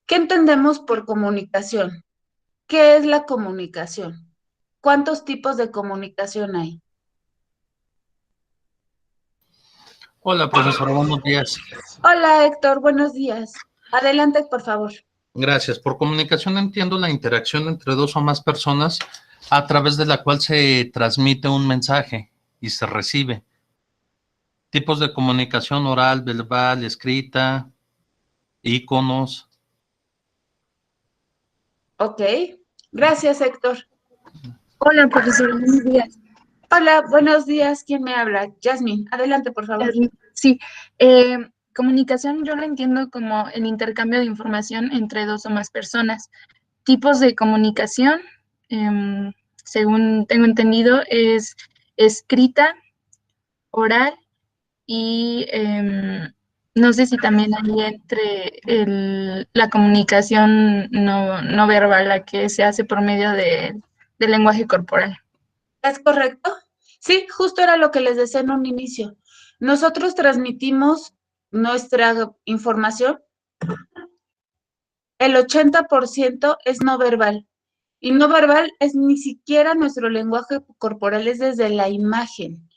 ¿Qué entendemos por comunicación? ¿Qué es la comunicación? ¿Cuántos tipos de comunicación hay? Hola, profesora, buenos días. Hola, Héctor, buenos días. Adelante, por favor. Gracias. Por comunicación entiendo la interacción entre dos o más personas a través de la cual se transmite un mensaje y se recibe. Tipos de comunicación oral, verbal, escrita, iconos. Ok. Gracias, Héctor. Hola, profesora, buenos días. Hola, buenos días. ¿Quién me habla? Jasmine. Adelante, por favor. Sí, eh, comunicación yo lo entiendo como el intercambio de información entre dos o más personas. Tipos de comunicación, según tengo entendido, es escrita, oral y no sé si también hay entre la comunicación no verbal, la que se hace por medio del lenguaje corporal. ¿Es correcto? Sí, justo era lo que les decía en un inicio. Nosotros transmitimos nuestra información, el 80% es no verbal. Y no verbal es ni siquiera nuestro lenguaje corporal, es desde la imagen.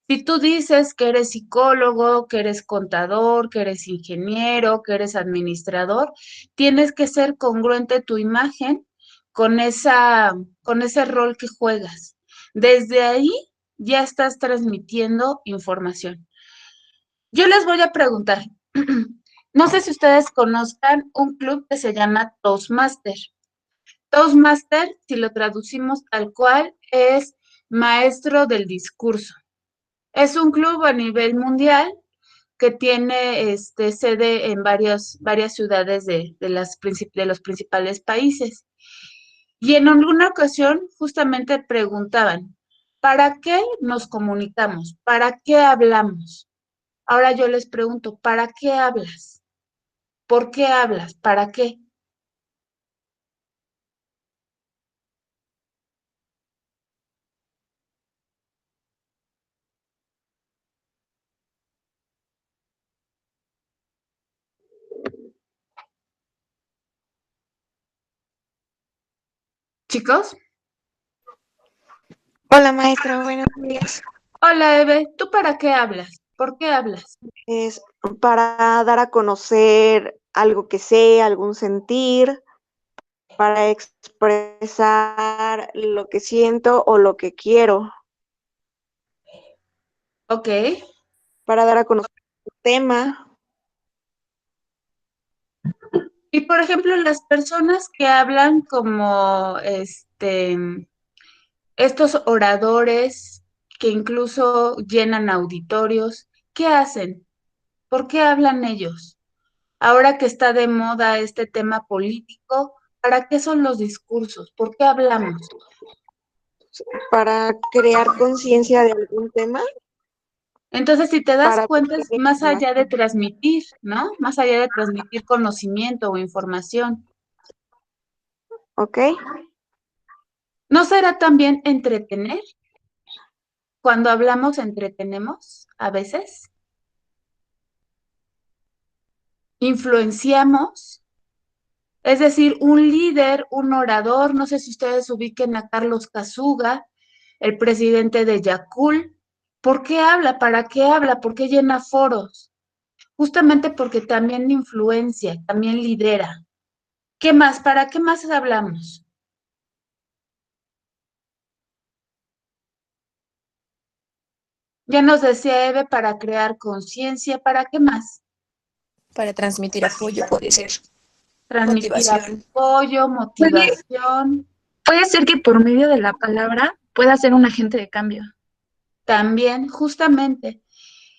Si tú dices que eres psicólogo, que eres contador, que eres ingeniero, que eres administrador, tienes que ser congruente tu imagen con con ese rol que juegas. Desde ahí ya estás transmitiendo información. Yo les voy a preguntar, no sé si ustedes conozcan un club que se llama Toastmaster. Toastmaster, si lo traducimos tal cual, es maestro del discurso. Es un club a nivel mundial que tiene sede en varias ciudades de los principales países. Y en alguna ocasión justamente preguntaban, ¿para qué nos comunicamos? ¿Para qué hablamos? Ahora yo les pregunto, ¿para qué hablas? ¿Por qué hablas? ¿Para qué? Chicos, Hola maestra, buenos días. hola Eve, ¿tú para qué hablas? ¿Por qué hablas? Es para dar a conocer algo que sé, algún sentir, para expresar lo que siento o lo que quiero, Ok. para dar a conocer un tema. Y por ejemplo, las personas que hablan como estos oradores que incluso llenan auditorios, ¿qué hacen? ¿Por qué hablan ellos? Ahora que está de moda este tema político, ¿para qué son los discursos? ¿Por qué hablamos? Para crear conciencia de algún tema, Entonces, si te das para cuenta, es tener más allá de información. transmitir, ¿no? Más allá de transmitir conocimiento o información. ¿Ok? ¿No será también entretener? Cuando hablamos, entretenemos a veces. Influenciamos. Es decir, un líder, un orador, no sé si ustedes ubiquen a Carlos Casuga, el presidente de Yakult. ¿Por qué habla? ¿Para qué habla? ¿Por qué llena foros? Justamente porque también influencia, también lidera. ¿Qué más? ¿Para qué más hablamos? Ya nos decía Eve, para crear conciencia, ¿para qué más? Para transmitir apoyo, puede ser Transmitir motivación. apoyo, Puede, motivación. puede ser que por medio de la palabra pueda ser un agente de cambio. También, justamente.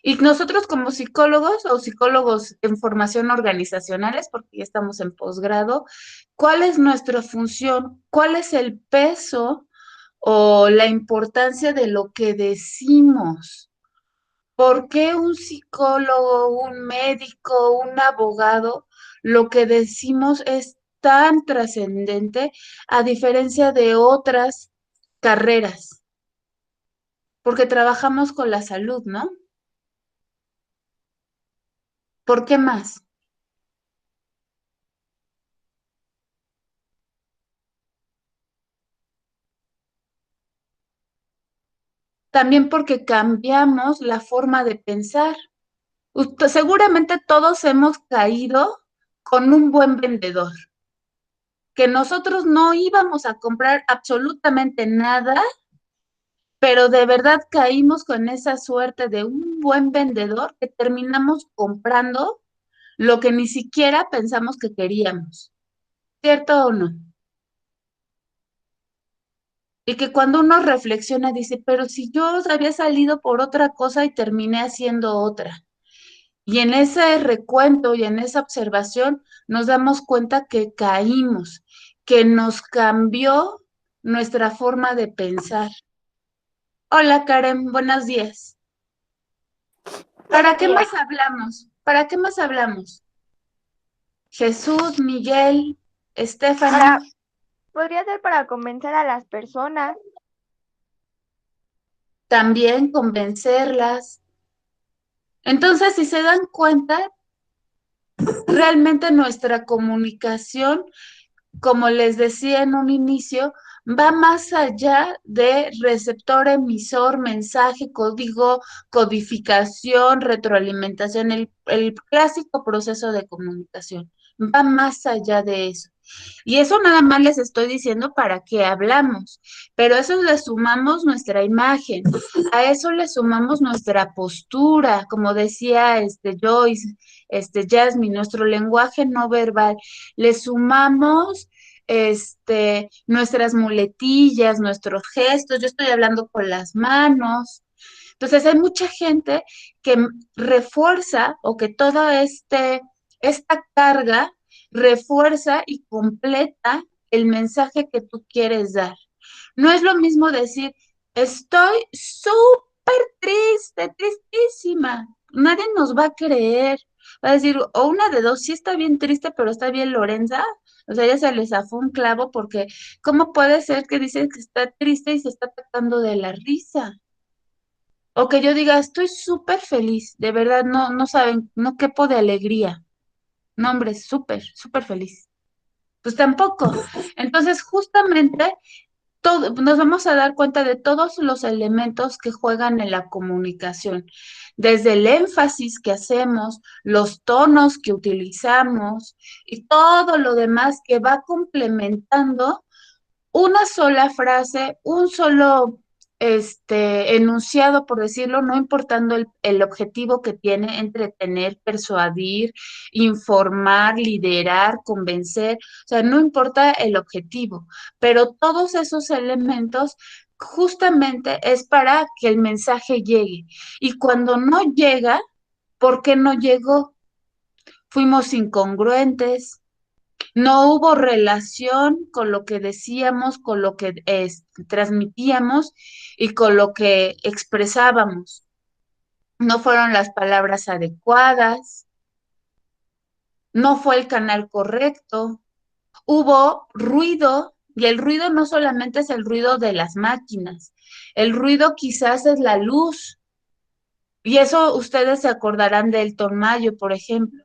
Y nosotros como psicólogos o psicólogos en formación organizacionales, porque ya estamos en posgrado, ¿cuál es nuestra función? ¿Cuál es el peso o la importancia de lo que decimos? ¿Por qué un psicólogo, un médico, un abogado, lo que decimos es tan trascendente a diferencia de otras carreras? Porque trabajamos con la salud, ¿no? ¿Por qué más? también porque cambiamos la forma de pensar. Seguramente todos hemos caído con un buen vendedor, que nosotros no íbamos a comprar absolutamente nada, pero de verdad caímos con esa suerte de un buen vendedor que terminamos comprando lo que ni siquiera pensamos que queríamos, ¿cierto o no? Y que cuando uno reflexiona dice, pero si yo había salido por otra cosa y terminé haciendo otra. Y en ese recuento y en esa observación nos damos cuenta que caímos, que nos cambió nuestra forma de pensar. Hola Karen, buenos días. ¿Para Buenos qué días. más hablamos? ¿Para qué más hablamos? Jesús, Miguel, Stephanie, Podría ser para convencer a las personas. también convencerlas. Entonces, si se dan cuenta, realmente nuestra comunicación, como les decía en un inicio, va más allá de receptor, emisor, mensaje, código, codificación, retroalimentación, el clásico proceso de comunicación. Va más allá de eso. Y eso nada más les estoy diciendo para que hablamos, pero a eso le sumamos nuestra imagen, a eso le sumamos nuestra postura, como decía Joyce, Jasmine, nuestro lenguaje no verbal, le sumamos nuestras muletillas, nuestros gestos, yo estoy hablando con las manos. Entonces hay mucha gente que refuerza o que toda esta carga refuerza y completa el mensaje que tú quieres dar. No es lo mismo decir, estoy súper triste, tristísima. Nadie nos va a creer. Va a decir, o una de dos, sí está bien triste, pero está bien Lorenza. O sea, ya se le zafó un clavo porque ¿cómo puede ser que dice que está triste y se está atacando de la risa? O que yo diga, estoy súper feliz, de verdad, no saben, no quepo de alegría. No, hombre, súper, súper feliz. Pues tampoco. Entonces, justamente, nos vamos a dar cuenta de todos los elementos que juegan en la comunicación, desde el énfasis que hacemos, los tonos que utilizamos y todo lo demás que va complementando una sola frase, un solo enunciado, por decirlo, no importando el objetivo que tiene, entretener, persuadir, informar, liderar, convencer, o sea, no importa el objetivo, pero todos esos elementos justamente es para que el mensaje llegue. Y cuando no llega, ¿por qué no llegó? Fuimos incongruentes, no hubo relación con lo que decíamos, con lo que transmitíamos y con lo que expresábamos. No fueron las palabras adecuadas, no fue el canal correcto, hubo ruido y el ruido no solamente es el ruido de las máquinas, el ruido quizás es la luz y eso ustedes se acordarán del Mayo, por ejemplo.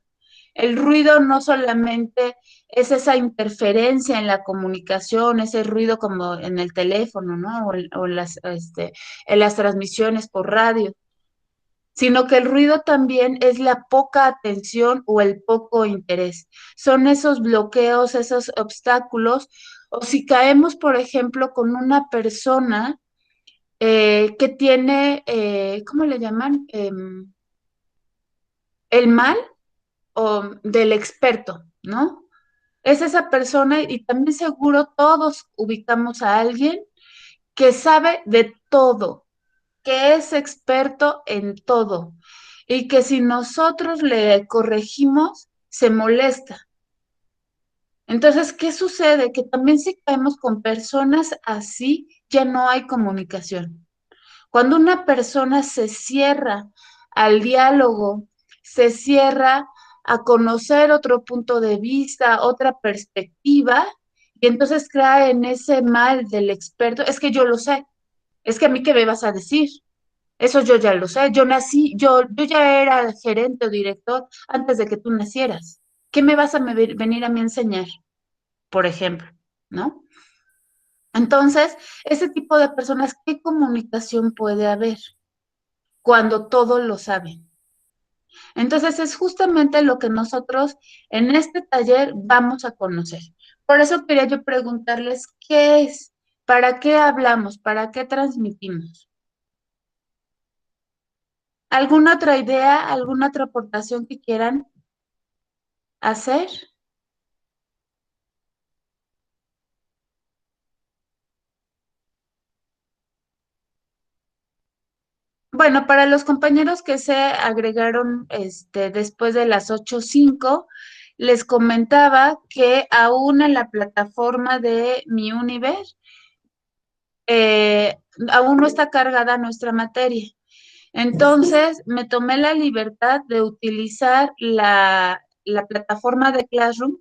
El ruido no solamente es esa interferencia en la comunicación, ese ruido como en el teléfono, ¿no? O en las transmisiones por radio, sino que el ruido también es la poca atención o el poco interés. Son esos bloqueos, esos obstáculos, o si caemos, por ejemplo, con una persona que tiene, ¿cómo le llaman? El mal o del experto, ¿no? Es esa persona y también seguro todos ubicamos a alguien que sabe de todo, que es experto en todo y que si nosotros le corregimos, se molesta. Entonces, ¿qué sucede? Que también si caemos con personas así, ya no hay comunicación. Cuando una persona se cierra al diálogo, se cierra a conocer otro punto de vista, otra perspectiva, y entonces cae en ese mal del experto, es que yo lo sé, es que a mí qué me vas a decir, eso yo ya lo sé, yo nací, yo ya era gerente o director antes de que tú nacieras, ¿qué me vas a venir a mí a enseñar? Por ejemplo, ¿no? Entonces, ese tipo de personas, ¿qué comunicación puede haber cuando todos lo saben? Entonces, es justamente lo que nosotros en este taller vamos a conocer. Por eso quería yo preguntarles, ¿qué es? ¿Para qué hablamos? ¿Para qué transmitimos? ¿Alguna otra idea, alguna otra aportación que quieran hacer? Bueno, para los compañeros que se agregaron después de las 8:05, les comentaba que aún en la plataforma de Mi Universe, aún no está cargada nuestra materia. Entonces, me tomé la libertad de utilizar la plataforma de Classroom,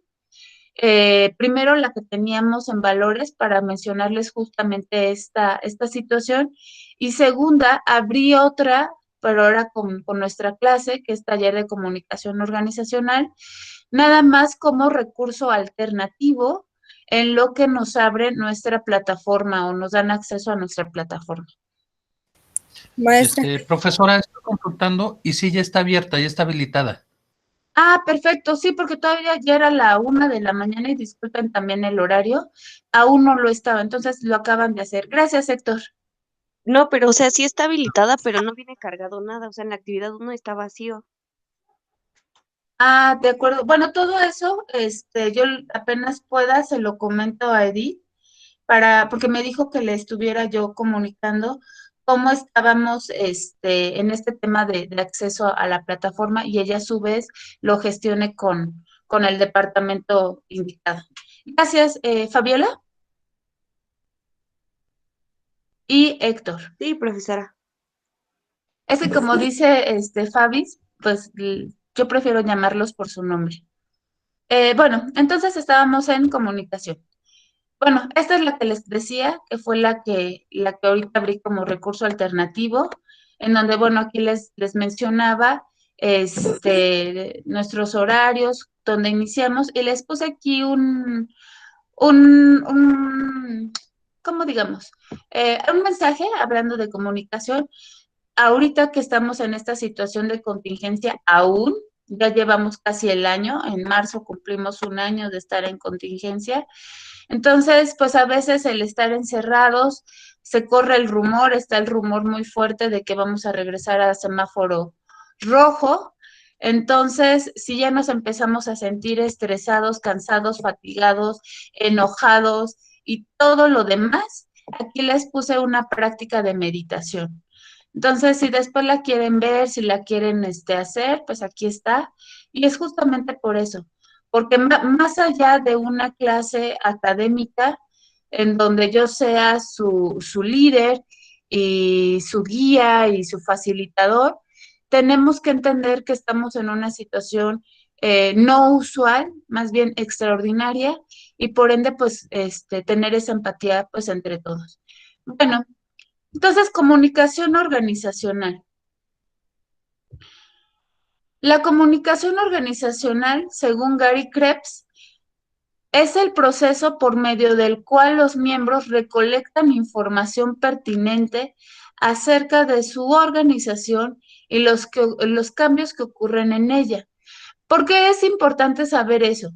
primero la que teníamos en valores para mencionarles justamente esta situación, y segunda, abrí otra, pero ahora con nuestra clase, que es taller de comunicación organizacional, nada más como recurso alternativo en lo que nos abre nuestra plataforma o nos dan acceso a nuestra plataforma. Maestra, Profesora, estoy consultando y sí, ya está abierta, ya está habilitada. Ah, perfecto, sí, porque todavía ya era la 1 de la mañana y disculpen también el horario, aún no lo estaba, entonces lo acaban de hacer. Gracias, Héctor. No, pero o sea, sí está habilitada, pero no viene cargado nada. O sea, en la actividad 1 está vacío. Ah, de acuerdo. Bueno, todo eso, yo apenas pueda, se lo comento a Edith, porque me dijo que le estuviera yo comunicando cómo estábamos, en este tema de acceso a la plataforma y ella a su vez lo gestione con el departamento indicado. Gracias, Fabiola y Héctor. Sí, profesora. Es que como dice Fabis, pues yo prefiero llamarlos por su nombre. Bueno, entonces estábamos en comunicación. Bueno, esta es la que les decía, que fue la que ahorita abrí como recurso alternativo, en donde, bueno, aquí les mencionaba nuestros horarios, donde iniciamos, y les puse aquí un ¿cómo digamos? Un mensaje hablando de comunicación. Ahorita que estamos en esta situación de contingencia, aún, ya llevamos casi el año, en marzo cumplimos un año de estar en contingencia. Entonces, pues a veces el estar encerrados, se corre el rumor, está el rumor muy fuerte de que vamos a regresar a semáforo rojo. Entonces, si ya nos empezamos a sentir estresados, cansados, fatigados, enojados y todo lo demás, aquí les puse una práctica de meditación. Entonces, si después la quieren ver, si la quieren hacer, pues aquí está. Y es justamente por eso, porque más allá de una clase académica en donde yo sea su líder y su guía y su facilitador, tenemos que entender que estamos en una situación no usual, más bien extraordinaria, y por ende, pues, tener esa empatía, pues, entre todos. Bueno, entonces, comunicación organizacional. La comunicación organizacional, según Gary Krebs, es el proceso por medio del cual los miembros recolectan información pertinente acerca de su organización y los cambios que ocurren en ella. ¿Por qué es importante saber eso?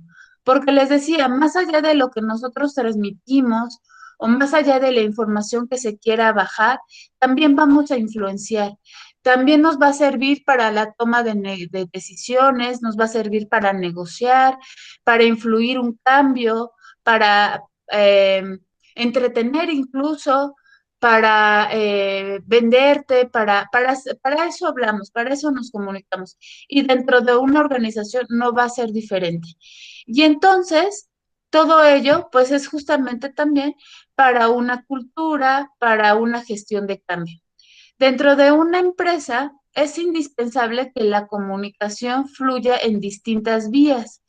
Porque les decía, más allá de lo que nosotros transmitimos o más allá de la información que se quiera bajar, también vamos a influenciar. También nos va a servir para la toma de decisiones, nos va a servir para negociar, para influir un cambio, para entretener incluso, para venderte, para eso hablamos, para eso nos comunicamos. Y dentro de una organización no va a ser diferente. Y entonces, todo ello, pues es justamente también para una cultura, para una gestión de cambio. Dentro de una empresa es indispensable que la comunicación fluya en distintas vías,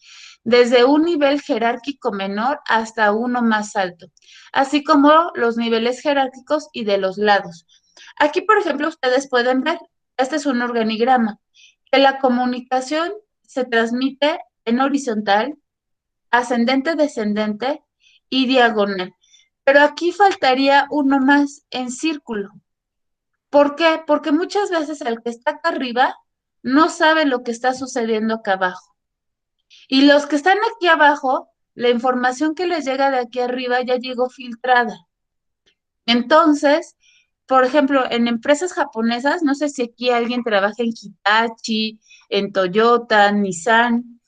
desde un nivel jerárquico menor hasta uno más alto, así como los niveles jerárquicos y de los lados. Aquí, por ejemplo, ustedes pueden ver, este es un organigrama, que la comunicación se transmite en horizontal, ascendente, descendente y diagonal. Pero aquí faltaría uno más en círculo. ¿Por qué? Porque muchas veces el que está acá arriba no sabe lo que está sucediendo acá abajo. Y los que están aquí abajo, la información que les llega de aquí arriba ya llegó filtrada. Entonces, por ejemplo, en empresas japonesas, no sé si aquí alguien trabaja en Hitachi, en Toyota, Nissan,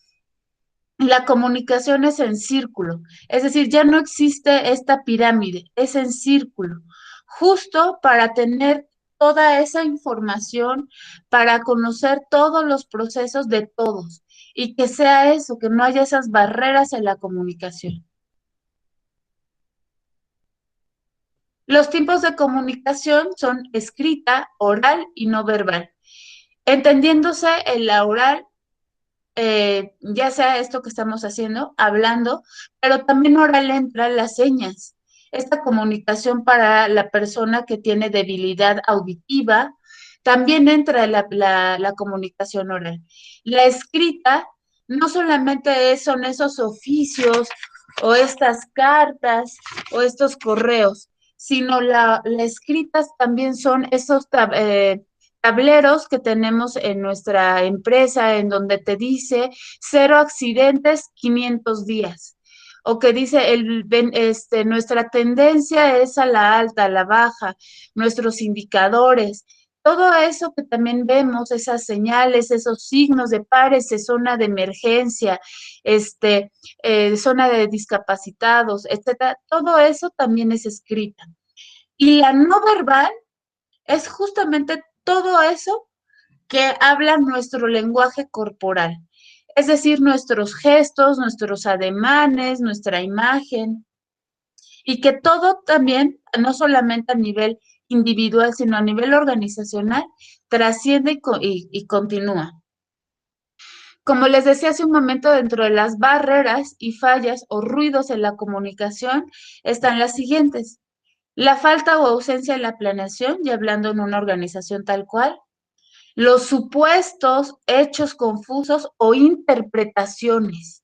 la comunicación es en círculo, es decir, ya no existe esta pirámide, es en círculo, justo para tener toda esa información, para conocer todos los procesos de todos y que sea eso, que no haya esas barreras en la comunicación. Los tipos de comunicación son escrita, oral y no verbal. Entendiéndose en la oral, ya sea esto que estamos haciendo, hablando, pero también oral entra las señas. Esta comunicación para la persona que tiene debilidad auditiva, también entra la comunicación oral. La escrita no solamente son esos oficios o estas cartas o estos correos, sino la escrita también son esos tableros que tenemos en nuestra empresa en donde te dice 0 accidentes, 500 días. O que dice, nuestra tendencia es a la alta, a la baja, nuestros indicadores. Todo eso que también vemos, esas señales, esos signos de pares, zona de emergencia, zona de discapacitados, etcétera, todo eso también es escrita. Y la no verbal es justamente todo eso que habla nuestro lenguaje corporal, es decir, nuestros gestos, nuestros ademanes, nuestra imagen, y que todo también, no solamente a nivel individual, sino a nivel organizacional, trasciende y continúa. Como les decía hace un momento, dentro de las barreras y fallas o ruidos en la comunicación están las siguientes. La falta o ausencia de la planeación, y hablando en una organización tal cual, los supuestos, hechos confusos o interpretaciones.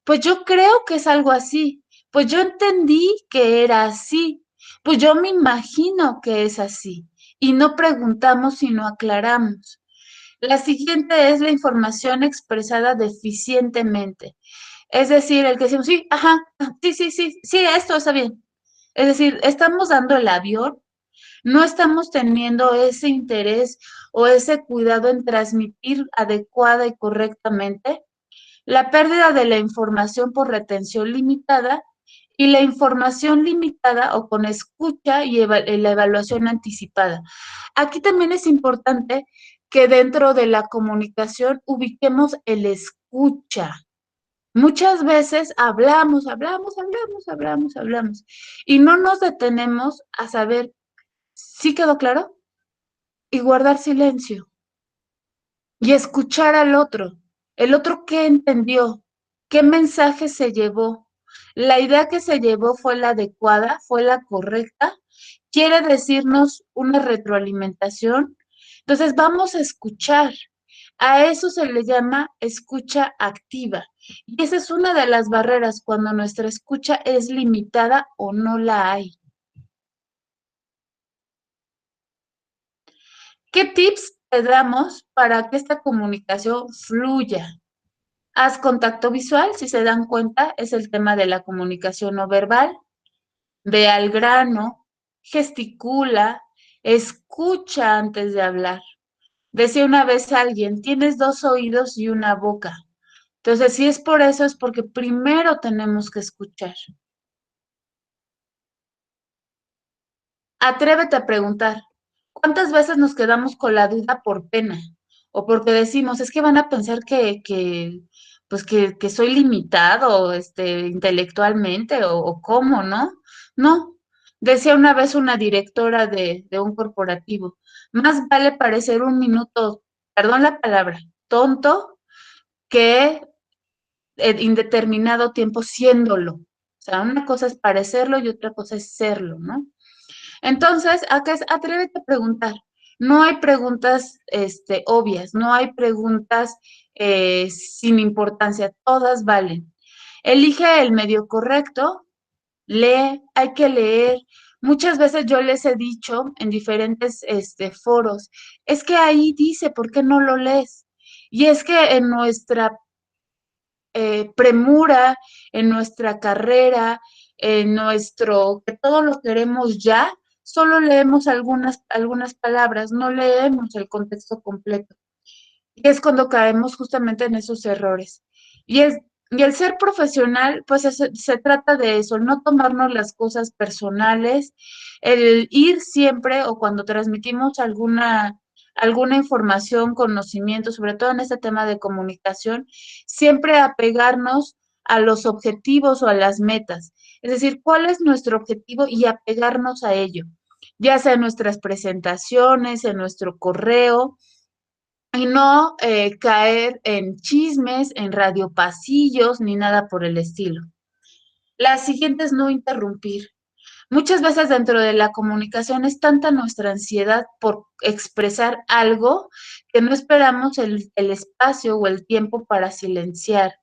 Pues yo creo que es algo así. Pues yo entendí que era así. Pues yo me imagino que es así. Y no preguntamos, sino aclaramos. La siguiente es la información expresada deficientemente. Es decir, el que decimos, sí, ajá, sí, esto está bien. Es decir, estamos dando el avión, no estamos teniendo ese interés o ese cuidado en transmitir adecuada y correctamente, la pérdida de la información por retención limitada y la información limitada o con escucha y la evaluación anticipada. Aquí también es importante que dentro de la comunicación ubiquemos el escucha. Muchas veces hablamos y no nos detenemos a saber, ¿sí quedó claro? Y guardar silencio y escuchar al otro. El otro qué entendió, qué mensaje se llevó. La idea que se llevó fue la adecuada, fue la correcta. Quiere decirnos una retroalimentación. Entonces vamos a escuchar. A eso se le llama escucha activa. Y esa es una de las barreras cuando nuestra escucha es limitada o no la hay. ¿Qué tips te damos para que esta comunicación fluya? Haz contacto visual, si se dan cuenta, es el tema de la comunicación no verbal. Ve al grano, gesticula, escucha antes de hablar. Decía una vez alguien, tienes 2 oídos y una boca. Entonces, si es por eso, es porque primero tenemos que escuchar. Atrévete a preguntar, ¿cuántas veces nos quedamos con la duda por pena? O porque decimos, es que van a pensar pues que soy limitado, intelectualmente, o cómo, ¿no? No, decía una vez una directora de un corporativo, más vale parecer un minuto, perdón la palabra, tonto, que indeterminado tiempo siéndolo. O sea, una cosa es parecerlo y otra cosa es serlo, ¿no? Entonces, acá es atrévete a preguntar. No hay preguntas obvias, no hay preguntas sin importancia, todas valen. Elige el medio correcto Lee, hay que leer. Muchas veces yo les he dicho en diferentes foros, es que ahí dice, ¿por qué no lo lees? Y es que en nuestra premura, en nuestra carrera, en nuestro, que todo lo queremos ya, solo leemos algunas palabras, no leemos el contexto completo. Y es cuando caemos justamente en esos errores. Y el ser profesional, pues se trata de eso, no tomarnos las cosas personales, el ir siempre o cuando transmitimos alguna información, conocimiento, sobre todo en este tema de comunicación, siempre apegarnos a los objetivos o a las metas. Es decir, ¿cuál es nuestro objetivo? Y apegarnos a ello, ya sea en nuestras presentaciones, en nuestro correo, y no caer en chismes, en radiopasillos, ni nada por el estilo. La siguiente es no interrumpir. Muchas veces dentro de la comunicación es tanta nuestra ansiedad por expresar algo que no esperamos el espacio o el tiempo para silenciar.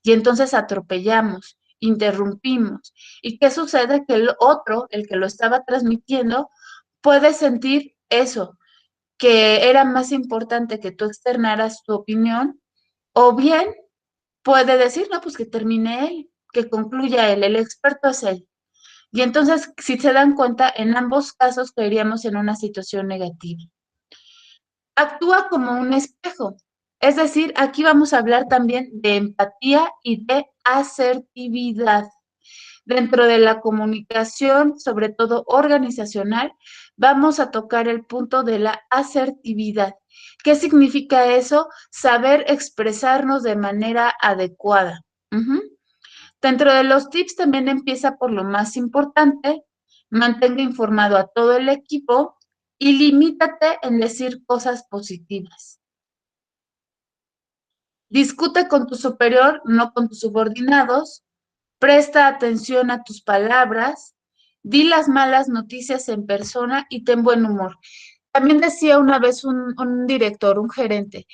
Y entonces atropellamos, interrumpimos. ¿Y qué sucede? Que el otro, el que lo estaba transmitiendo, puede sentir eso, que era más importante que tú externaras tu opinión, o bien puede decir, no, pues que termine él, que concluya él, el experto es él. Y entonces, si se dan cuenta, en ambos casos caeríamos en una situación negativa. Actúa como un espejo. Es decir, aquí vamos a hablar también de empatía y de asertividad. Dentro de la comunicación, sobre todo organizacional, vamos a tocar el punto de la asertividad. ¿Qué significa eso? Saber expresarnos de manera adecuada. Dentro de los tips también empieza por lo más importante, mantenga informado a todo el equipo y limítate en decir cosas positivas. Discute con tu superior, no con tus subordinados. Presta atención a tus palabras, di las malas noticias en persona y ten buen humor. También decía una vez un director, un gerente,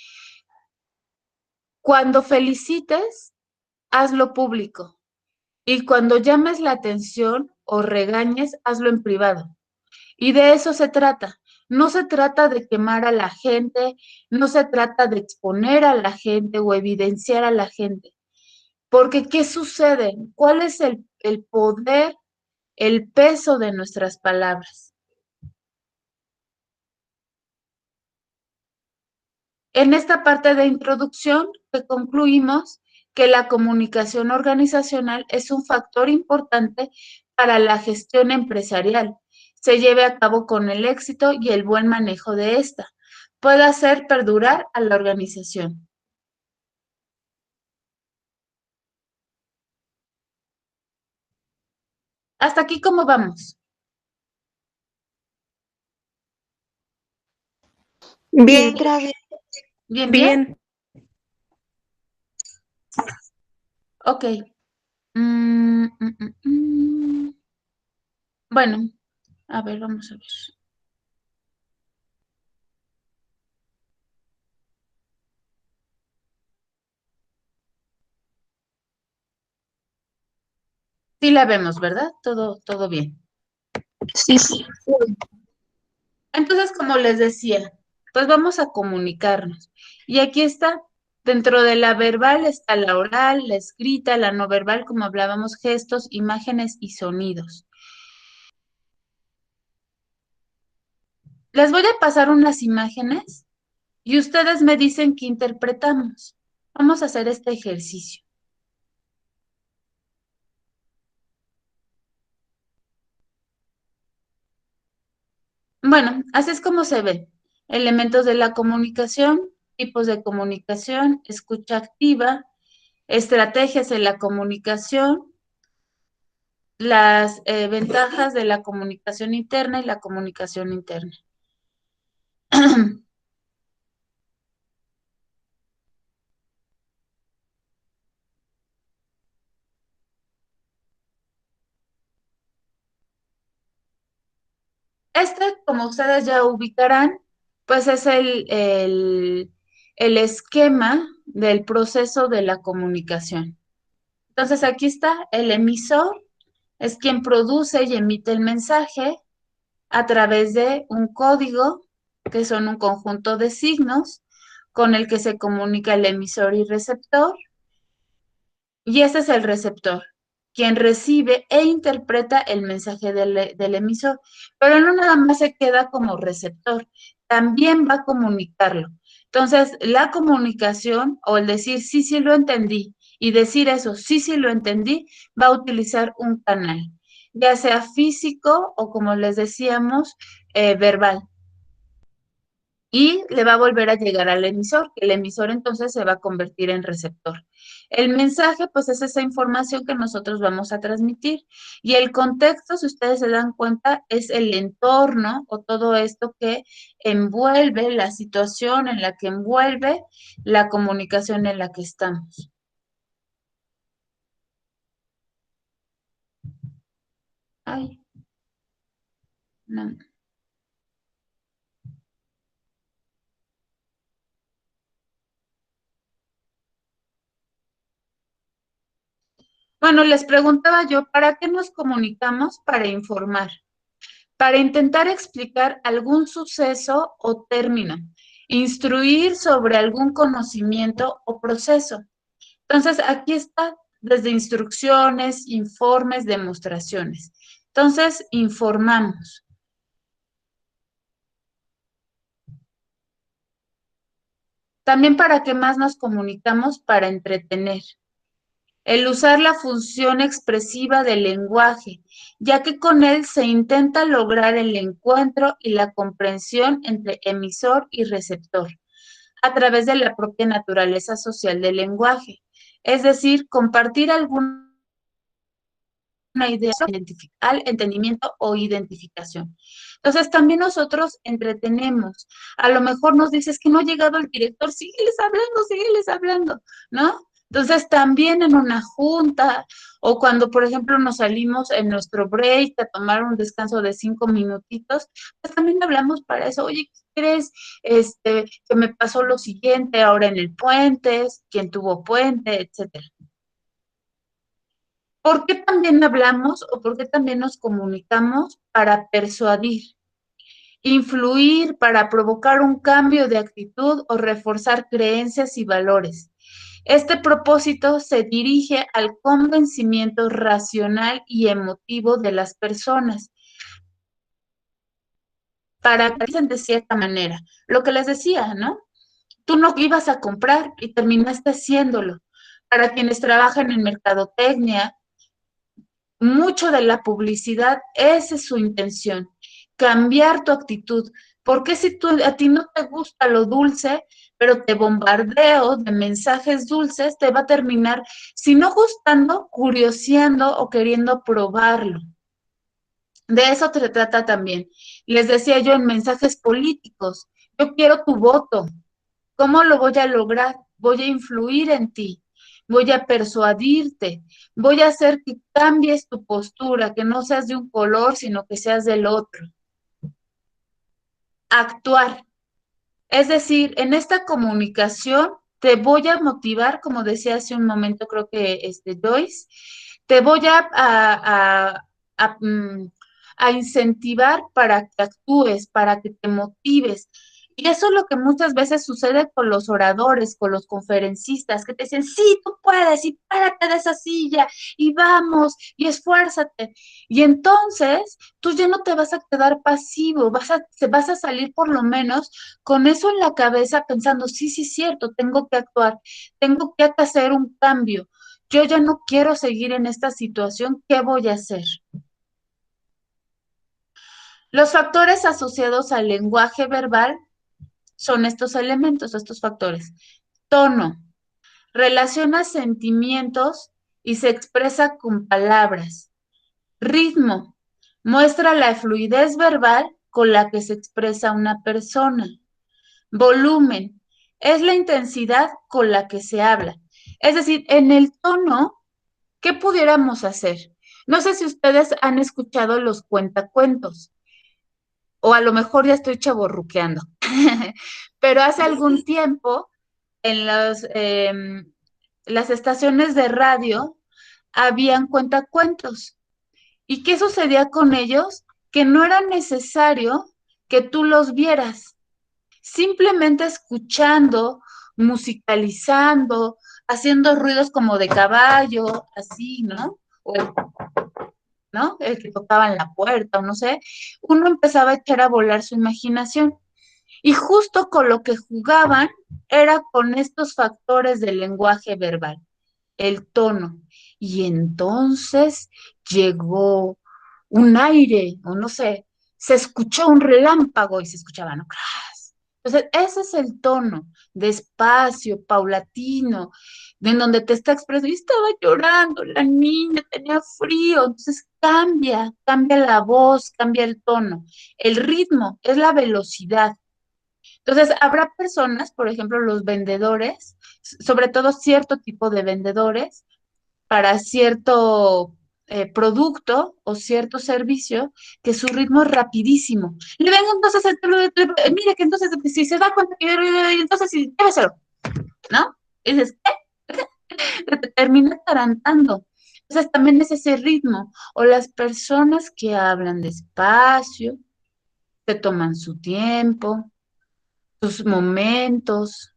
cuando felicites, hazlo público. Y cuando llames la atención o regañes, hazlo en privado. Y de eso se trata. No se trata de quemar a la gente, no se trata de exponer a la gente o evidenciar a la gente. Porque, ¿qué sucede? ¿Cuál es el poder, el peso de nuestras palabras? En esta parte de introducción, concluimos que la comunicación organizacional es un factor importante para la gestión empresarial. Se lleve a cabo con el éxito y el buen manejo de esta. Puede hacer perdurar a la organización. Hasta aquí, ¿cómo vamos? Bien, gracias. ¿Bien, bien? Bien. Ok. Bueno, a ver, vamos a ver. Sí la vemos, ¿verdad? Todo bien. Sí, sí. Entonces, como les decía, pues vamos a comunicarnos. Y aquí está, dentro de la verbal está la oral, la escrita, la no verbal, como hablábamos, gestos, imágenes y sonidos. Les voy a pasar unas imágenes y ustedes me dicen qué interpretamos. Vamos a hacer este ejercicio. Bueno, así es como se ve. Elementos de la comunicación, tipos de comunicación, escucha activa, estrategias en la comunicación, las ventajas de la comunicación interna y la comunicación interna. Este, como ustedes ya ubicarán, pues es el esquema del proceso de la comunicación. Entonces, aquí está el emisor, es quien produce y emite el mensaje a través de un código, que son un conjunto de signos con el que se comunica el emisor y receptor, y ese es el receptor, quien recibe e interpreta el mensaje del emisor, pero no nada más se queda como receptor, también va a comunicarlo. Entonces, la comunicación o el decir sí, sí lo entendí y decir eso, sí, sí lo entendí, va a utilizar un canal, ya sea físico o como les decíamos, verbal. Y le va a volver a llegar al emisor, que el emisor entonces se va a convertir en receptor. El mensaje, pues es esa información que nosotros vamos a transmitir. Y el contexto, si ustedes se dan cuenta, es el entorno o todo esto que envuelve la situación en la que envuelve la comunicación en la que estamos. Ay, no. Bueno, les preguntaba yo, ¿para qué nos comunicamos? Para informar, para intentar explicar algún suceso o término, instruir sobre algún conocimiento o proceso. Entonces, aquí está desde instrucciones, informes, demostraciones. Entonces, informamos. También para qué más nos comunicamos, para entretener. El usar la función expresiva del lenguaje, ya que con él se intenta lograr el encuentro y la comprensión entre emisor y receptor, a través de la propia naturaleza social del lenguaje, es decir, compartir alguna idea al entendimiento o identificación. Entonces, también nosotros entretenemos. A lo mejor nos dices que no ha llegado el director, sígueles hablando, ¿no? Entonces, también en una junta o cuando, por ejemplo, nos salimos en nuestro break a tomar un descanso de 5 minutitos, pues también hablamos para eso. Oye, ¿qué crees? Que me pasó lo siguiente ahora en el puente, quién tuvo puente, etcétera. ¿Por qué también hablamos o por qué también nos comunicamos? Para persuadir, influir, para provocar un cambio de actitud o reforzar creencias y valores. Este propósito se dirige al convencimiento racional y emotivo de las personas para que piensen de cierta manera. Lo que les decía, ¿no? Tú no ibas a comprar y terminaste haciéndolo. Para quienes trabajan en mercadotecnia, mucho de la publicidad, esa es su intención, cambiar tu actitud. Porque si a ti no te gusta lo dulce, pero te bombardeo de mensajes dulces, te va a terminar, si no gustando, curioseando o queriendo probarlo. De eso se trata también. Les decía yo en mensajes políticos, yo quiero tu voto. ¿Cómo lo voy a lograr? Voy a influir en ti, voy a persuadirte, voy a hacer que cambies tu postura, que no seas de un color, sino que seas del otro. Actuar. Es decir, en esta comunicación te voy a motivar, como decía hace un momento, creo que Joyce, te voy a incentivar para que actúes, para que te motives. Y eso es lo que muchas veces sucede con los oradores, con los conferencistas, que te dicen, sí, tú puedes, y párate de esa silla, y vamos, y esfuérzate. Y entonces tú ya no te vas a quedar pasivo, vas a salir por lo menos con eso en la cabeza pensando, sí, sí, cierto, tengo que actuar, tengo que hacer un cambio. Yo ya no quiero seguir en esta situación, ¿qué voy a hacer? Los factores asociados al lenguaje verbal son estos elementos, estos factores. Tono, relaciona sentimientos y se expresa con palabras. Ritmo, muestra la fluidez verbal con la que se expresa una persona. Volumen, es la intensidad con la que se habla. Es decir, en el tono, ¿qué pudiéramos hacer? No sé si ustedes han escuchado los cuentacuentos, o a lo mejor ya estoy chavorruqueando, pero hace algún tiempo en las estaciones de radio habían cuentacuentos ¿Y qué sucedía con ellos? Que no era necesario que tú los vieras. Simplemente escuchando, musicalizando, haciendo ruidos como de caballo, así, ¿no? ¿No? El que tocaba en la puerta, o no sé, uno empezaba a echar a volar su imaginación. Y justo con lo que jugaban era con estos factores del lenguaje verbal, el tono. Y entonces llegó un aire, o no sé, se escuchó un relámpago y se escuchaba, ¿no? Entonces, ese es el tono, despacio, paulatino, de en donde te está expresando. Y estaba llorando, la niña tenía frío, entonces cambia la voz, cambia el tono. El ritmo es la velocidad. Entonces, habrá personas, por ejemplo, los vendedores, sobre todo cierto tipo de vendedores, para cierto producto o cierto servicio, que su ritmo es rapidísimo. Le vengo entonces, mire que entonces, si se da cuenta que entonces, sí, lléveselo, ¿no? Y dices, ¿qué? Te termina tarantando. Entonces, también es ese ritmo. O las personas que hablan despacio, se toman su tiempo, sus momentos,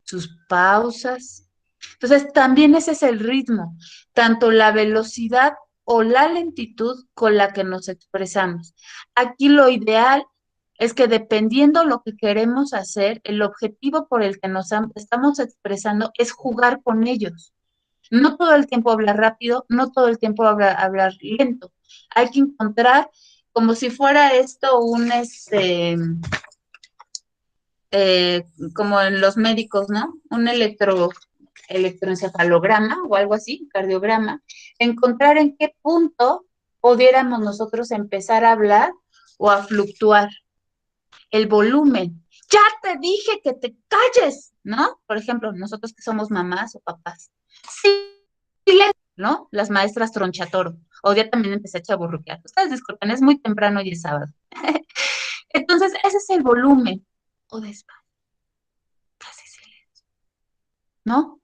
sus pausas. Entonces, también ese es el ritmo, tanto la velocidad o la lentitud con la que nos expresamos. Aquí lo ideal es que dependiendo lo que queremos hacer, el objetivo por el que nos estamos expresando es jugar con ellos. No todo el tiempo hablar rápido, no todo el tiempo hablar lento. Hay que encontrar como si fuera esto como en los médicos, ¿no? Un electroencefalograma o algo así, cardiograma, encontrar en qué punto pudiéramos nosotros empezar a hablar o a fluctuar. El volumen. Ya te dije que te calles, ¿no? Por ejemplo, nosotros que somos mamás o papás. Sí, ¿no? Las maestras tronchatoro. O ya también empecé a chaburruquear. Ustedes disculpen, es muy temprano y es sábado. Entonces, ese es el volumen. O despacio. Casi silencio, ¿no?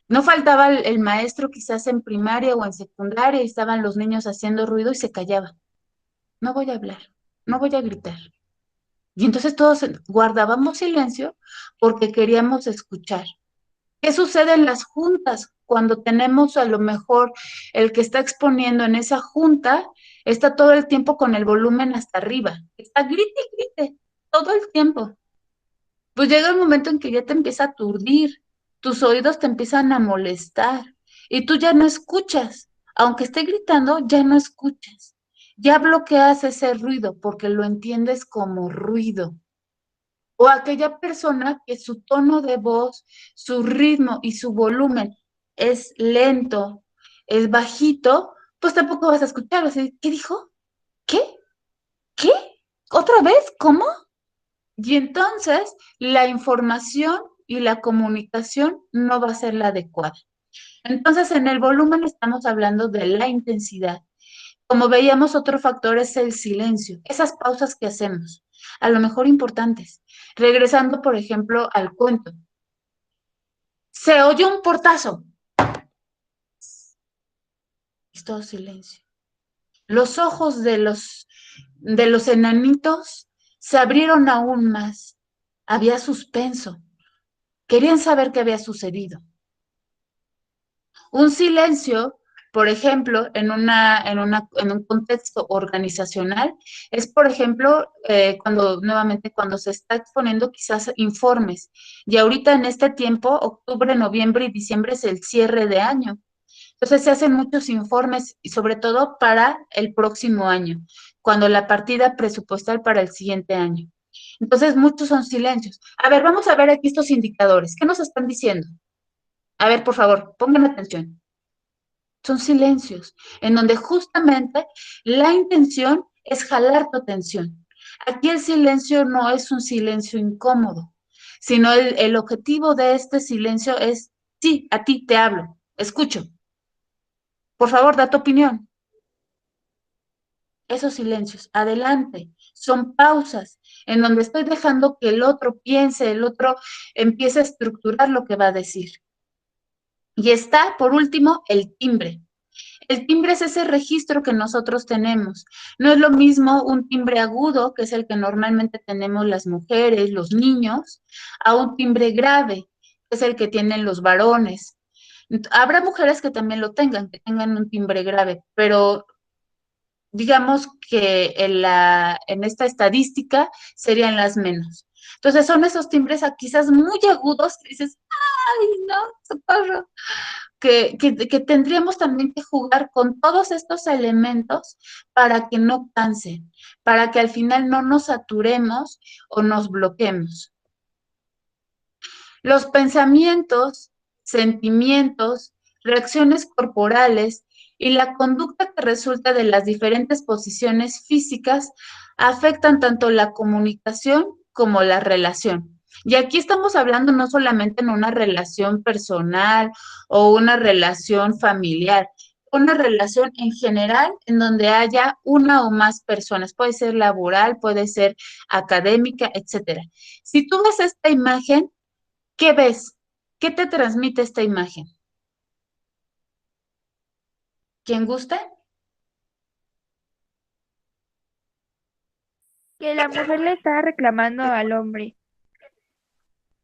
No faltaba el maestro quizás en primaria o en secundaria y estaban los niños haciendo ruido y se callaba. No voy a hablar, no voy a gritar. Y entonces todos guardábamos silencio porque queríamos escuchar. ¿Qué sucede en las juntas? Cuando tenemos a lo mejor el que está exponiendo en esa junta, está todo el tiempo con el volumen hasta arriba. Está grite y grite todo el tiempo. Pues llega el momento en que ya te empieza a aturdir, tus oídos te empiezan a molestar y tú ya no escuchas. Aunque esté gritando, ya no escuchas. Ya bloqueas ese ruido porque lo entiendes como ruido. O aquella persona que su tono de voz, su ritmo y su volumen es lento, es bajito, pues tampoco vas a escuchar. Vas a decir, ¿qué dijo? ¿Qué? ¿Qué? ¿Otra vez? ¿Cómo? Y entonces la información y la comunicación no va a ser la adecuada. Entonces, en el volumen estamos hablando de la intensidad. Como veíamos, otro factor es el silencio, esas pausas que hacemos, a lo mejor importantes. Regresando, por ejemplo, al cuento. Se oyó un portazo. Es todo silencio. Los ojos de los enanitos se abrieron aún más. Había suspenso. Querían saber qué había sucedido. Un silencio, por ejemplo, en un contexto organizacional, es, por ejemplo, cuando se está exponiendo quizás informes. Y ahorita en este tiempo, octubre, noviembre y diciembre es el cierre de año. Entonces se hacen muchos informes y sobre todo para el próximo año, cuando la partida presupuestal para el siguiente año. Entonces muchos son silencios. A ver, vamos a ver aquí estos indicadores. ¿Qué nos están diciendo? A ver, por favor, pongan atención. Son silencios, en donde justamente la intención es jalar tu atención. Aquí el silencio no es un silencio incómodo, sino el objetivo de este silencio es, sí, a ti te hablo, escucho. Por favor, da tu opinión. Esos silencios, adelante, son pausas en donde estoy dejando que el otro piense, el otro empiece a estructurar lo que va a decir. Y está, por último, el timbre. El timbre es ese registro que nosotros tenemos. No es lo mismo un timbre agudo, que es el que normalmente tenemos las mujeres, los niños, a un timbre grave, que es el que tienen los varones. Habrá mujeres que también lo tengan, que tengan un timbre grave, pero digamos que en esta estadística serían las menos. Entonces son esos timbres quizás muy agudos que dices, ¡ay, no, socorro! Que tendríamos también que jugar con todos estos elementos para que no cansen, para que al final no nos saturemos o nos bloqueemos. Los pensamientos, sentimientos, reacciones corporales y la conducta que resulta de las diferentes posiciones físicas afectan tanto la comunicación como la relación. Y aquí estamos hablando no solamente en una relación personal o una relación familiar, una relación en general en donde haya una o más personas, puede ser laboral, puede ser académica, etcétera. Si tú ves esta imagen, ¿qué ves? ¿Qué te transmite esta imagen? ¿Quién gusta? Que la mujer le está reclamando al hombre,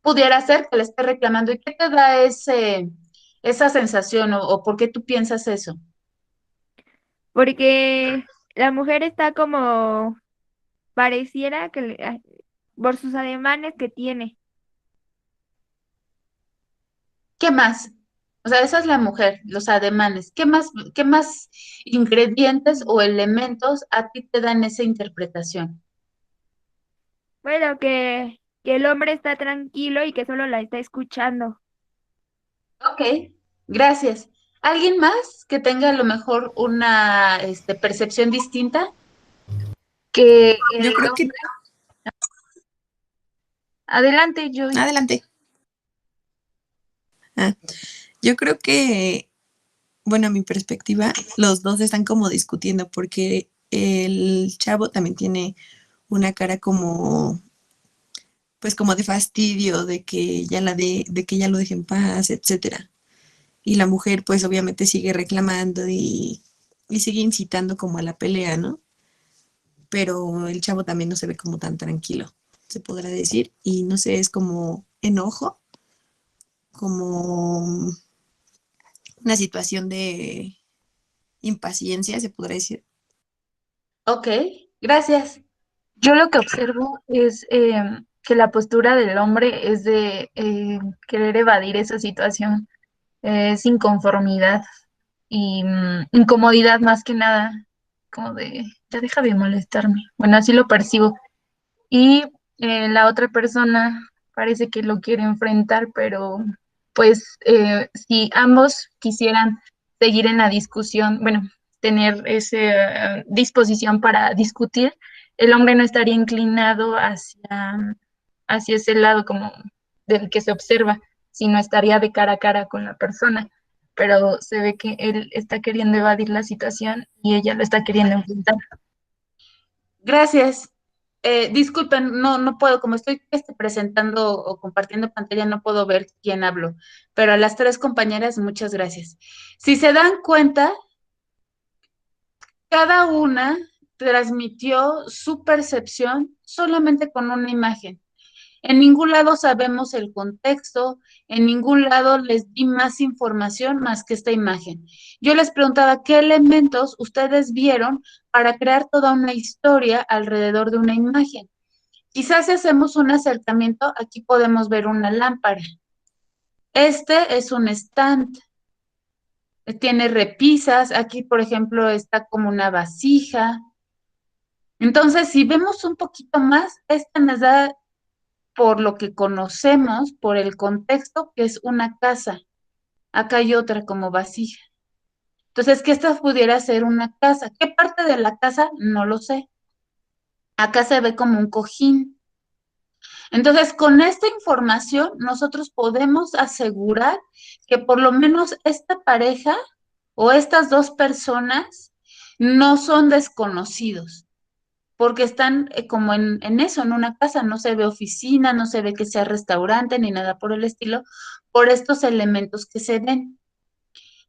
Pudiera ser que le esté reclamando. ¿Y qué te da esa sensación o por qué tú piensas eso? porque la mujer está como pareciera que por sus ademanes que tiene. ¿Qué más? O sea, esa es la mujer, los ademanes. Qué más ingredientes o elementos a ti te dan esa interpretación? Bueno, que el hombre está tranquilo y que solo la está escuchando. Ok, gracias. ¿Alguien más que tenga a lo mejor una percepción distinta? Que Yo creo que, adelante, yo. adelante. Ah, yo creo que, bueno, a mi perspectiva, los dos están como discutiendo porque el chavo también tiene una cara como, pues como de fastidio, de que ya lo deje en paz, etcétera. Y la mujer, pues obviamente sigue reclamando y sigue incitando como a la pelea, ¿no? Pero el chavo también no se ve como tan tranquilo, se podrá decir, y no sé, es como enojo, como una situación de impaciencia, se podrá decir. Ok, gracias. Yo lo que observo es que la postura del hombre es de querer evadir esa situación, es inconformidad y incomodidad más que nada, como de, ya deja de molestarme. Bueno, así lo percibo. Y la otra persona parece que lo quiere enfrentar, pero pues si ambos quisieran seguir en la discusión, bueno, tener esa disposición para discutir, el hombre no estaría inclinado hacia ese lado como del que se observa, sino estaría de cara a cara con la persona. Pero se ve que él está queriendo evadir la situación y ella lo está queriendo enfrentar. Gracias. Disculpen, no puedo, como estoy presentando o compartiendo pantalla, no puedo ver quién hablo, pero a las tres compañeras, muchas gracias. Si se dan cuenta, cada una transmitió su percepción solamente con una imagen. En ningún lado sabemos el contexto, en ningún lado les di más información más que esta imagen. Yo les preguntaba qué elementos ustedes vieron para crear toda una historia alrededor de una imagen. Quizás si hacemos un acercamiento, aquí podemos ver una lámpara. Este es un stand. Tiene repisas. Aquí, por ejemplo, está como una vasija. Entonces, si vemos un poquito más, esta nos da por lo que conocemos, por el contexto, que es una casa. Acá hay otra como vasija. Entonces, que esta pudiera ser una casa. ¿Qué parte de la casa? No lo sé. Acá se ve como un cojín. Entonces, con esta información, nosotros podemos asegurar que por lo menos esta pareja o estas dos personas no son desconocidos, porque están como en eso, en una casa, no se ve oficina, no se ve que sea restaurante ni nada por el estilo, por estos elementos que se ven.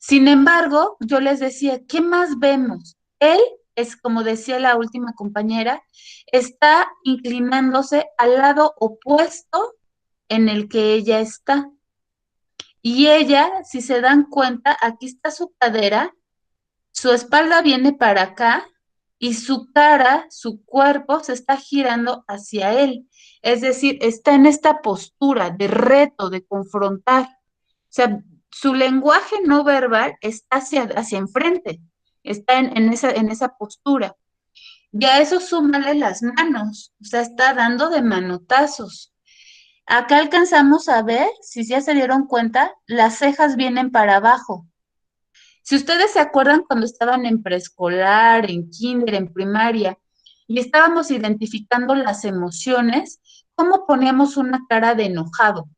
Sin embargo, yo les decía, ¿qué más vemos? Él es, como decía la última compañera, está inclinándose al lado opuesto en el que ella está. Y ella, si se dan cuenta, aquí está su cadera, su espalda viene para acá y su cara, su cuerpo se está girando hacia él. Es decir, está en esta postura de reto, de confrontar. O sea, su lenguaje no verbal está hacia enfrente, está en esa postura. Y a eso súmale las manos, o sea, está dando de manotazos. Acá alcanzamos a ver, si ya se dieron cuenta, las cejas vienen para abajo. Si ustedes se acuerdan cuando estaban en preescolar, en kinder, en primaria, y estábamos identificando las emociones, ¿cómo poníamos una cara de enojado?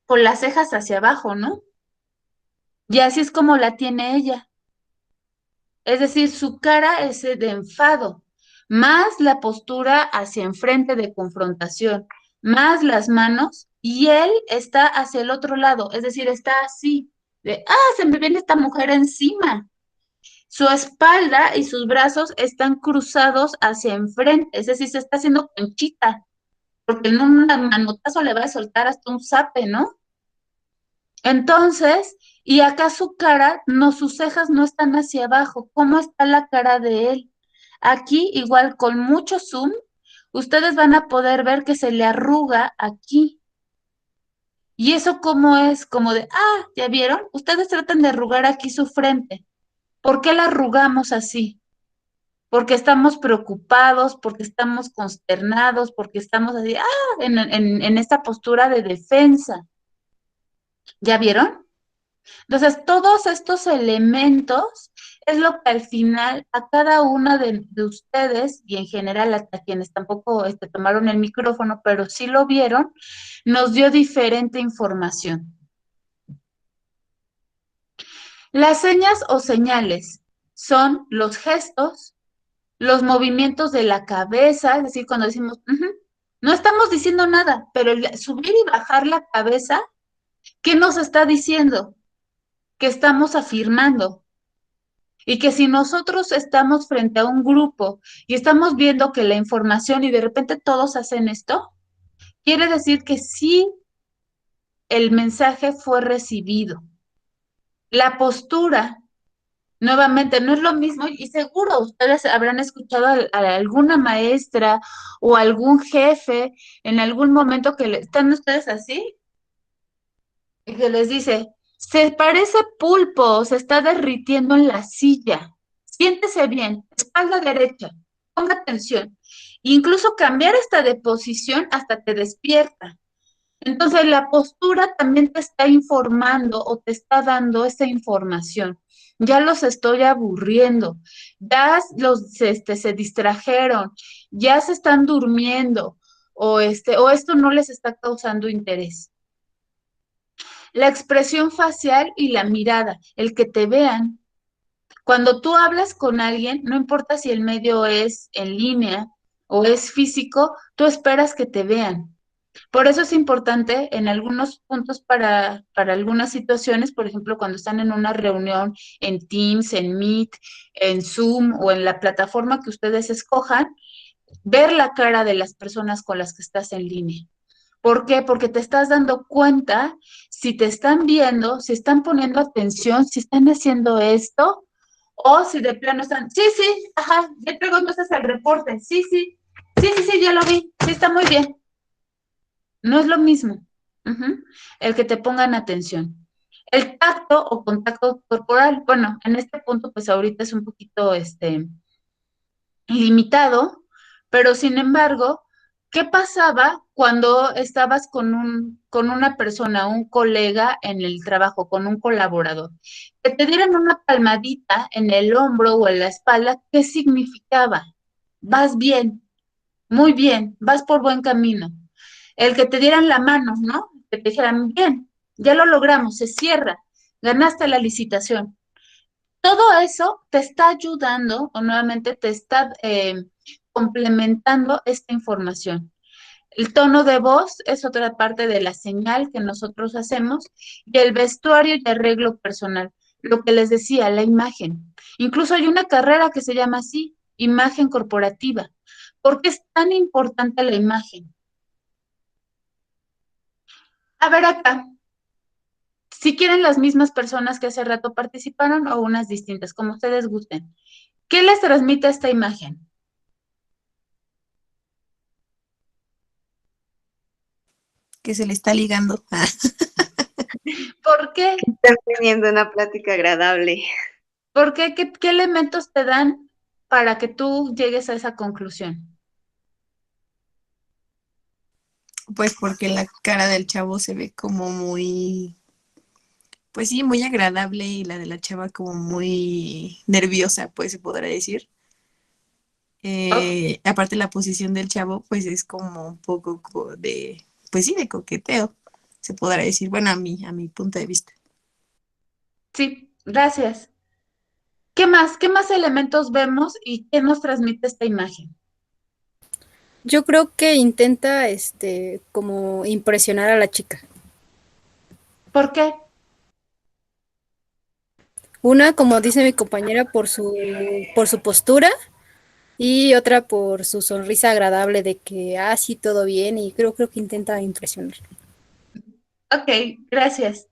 Con las cejas hacia abajo, ¿no? Y así es como la tiene ella. Es decir, su cara es de enfado, más la postura hacia enfrente de confrontación, más las manos, y él está hacia el otro lado, es decir, está así, se me viene esta mujer encima. Su espalda y sus brazos están cruzados hacia enfrente, es decir, se está haciendo conchita, porque en un manotazo le va a soltar hasta un zape, ¿no? Entonces, y acá su cara, no, sus cejas no están hacia abajo. ¿Cómo está la cara de él? Aquí, igual con mucho zoom, ustedes van a poder ver que se le arruga aquí. ¿Y eso cómo es? Como de, ¿ya vieron? Ustedes tratan de arrugar aquí su frente. ¿Por qué la arrugamos así? Porque estamos preocupados, porque estamos consternados, porque estamos así, en esta postura de defensa. ¿Ya vieron? Entonces, todos estos elementos es lo que al final a cada una de ustedes, y en general a quienes tampoco tomaron el micrófono, pero sí lo vieron, nos dio diferente información. Las señas o señales son los gestos, los movimientos de la cabeza, es decir, cuando decimos, no estamos diciendo nada, pero el subir y bajar la cabeza, ¿qué nos está diciendo? Que estamos afirmando. Y que si nosotros estamos frente a un grupo y estamos viendo que la información y de repente todos hacen esto, quiere decir que sí el mensaje fue recibido. La postura, nuevamente, no es lo mismo y seguro ustedes habrán escuchado a alguna maestra o algún jefe en algún momento que están ustedes así y que les dice, se parece pulpo, se está derritiendo en la silla. Siéntese bien, espalda derecha, ponga atención. Incluso cambiar esta de posición hasta te despierta. Entonces la postura también te está informando o te está dando esa información. Ya los estoy aburriendo, ya se distrajeron, ya se están durmiendo o esto no les está causando interés. La expresión facial y la mirada, el que te vean. Cuando tú hablas con alguien, no importa si el medio es en línea o es físico, tú esperas que te vean. Por eso es importante en algunos puntos para algunas situaciones, por ejemplo, cuando están en una reunión en Teams, en Meet, en Zoom o en la plataforma que ustedes escojan, ver la cara de las personas con las que estás en línea. ¿Por qué? Porque te estás dando cuenta si te están viendo, si están poniendo atención, si están haciendo esto, o si de plano están, sí, ajá, ya traigo entonces el reporte, sí, ya lo vi, sí, está muy bien. No es lo mismo. El que te pongan atención. El tacto o contacto corporal, bueno, en este punto, pues ahorita es un poquito, limitado, pero sin embargo, ¿qué pasaba cuando estabas con una persona, un colega en el trabajo, con un colaborador? Que te dieran una palmadita en el hombro o en la espalda, ¿qué significaba? Vas bien, muy bien, vas por buen camino. El que te dieran la mano, ¿no? Que te dijeran, bien, ya lo logramos, se cierra, ganaste la licitación. Todo eso te está ayudando o nuevamente te está complementando esta información. El tono de voz es otra parte de la señal que nosotros hacemos y el vestuario y arreglo personal. lo que les decía, la imagen. Incluso hay una carrera que se llama así, imagen corporativa. ¿Por qué es tan importante la imagen? A ver acá, si quieren las mismas personas que hace rato participaron o unas distintas, como ustedes gusten. ¿Qué les transmite esta imagen? Que se le está ligando. ¿Por qué? Están teniendo una plática agradable. ¿Por qué? ¿Qué elementos te dan para que tú llegues a esa conclusión? Pues porque la cara del chavo se ve como muy, pues sí, muy agradable y la de la chava como muy nerviosa, pues se podrá decir. Aparte la posición del chavo, pues es como un poco de, pues sí, de coqueteo, se podrá decir, bueno, a mi punto de vista. Sí, gracias. ¿Qué más? ¿Qué más elementos vemos y qué nos transmite esta imagen? Yo creo que intenta, como impresionar a la chica. ¿Por qué? Una, como dice mi compañera, por su postura y otra por su sonrisa agradable de que, sí, todo bien y creo que intenta impresionar. Ok, gracias.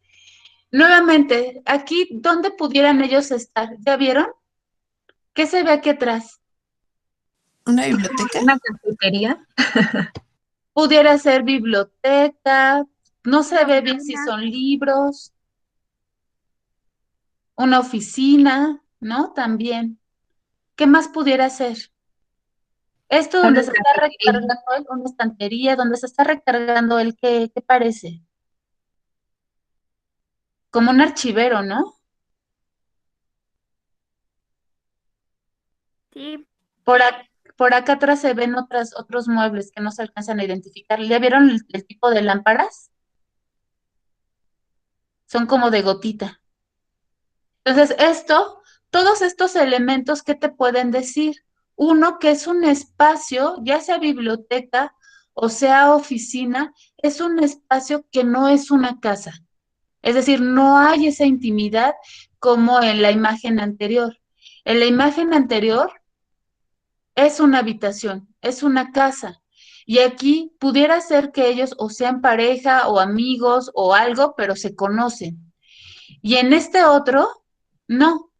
Nuevamente, aquí, ¿dónde pudieran ellos estar? ¿Ya vieron? ¿Qué se ve aquí atrás? ¿Una biblioteca? Una cafetería. Pudiera ser biblioteca, no se ve bien si Oficina. son libros, una oficina, ¿no? También. ¿Qué más pudiera ser? Esto Una donde se está estantería. recargando él, una estantería, donde se está recargando él, ¿qué parece? Como un archivero, ¿no? Sí, Por, por acá atrás se ven otros muebles que no se alcanzan a identificar. ¿Ya vieron el tipo de lámparas? Son como de gotita. Entonces, todos estos elementos, ¿qué te pueden decir? Uno, que es un espacio, ya sea biblioteca o sea oficina, es un espacio que no es una casa. Es decir, no hay esa intimidad como en la imagen anterior. En la imagen anterior es una habitación, es una casa. Y aquí pudiera ser que ellos o sean pareja o amigos o algo, pero se conocen. Y en este otro, no,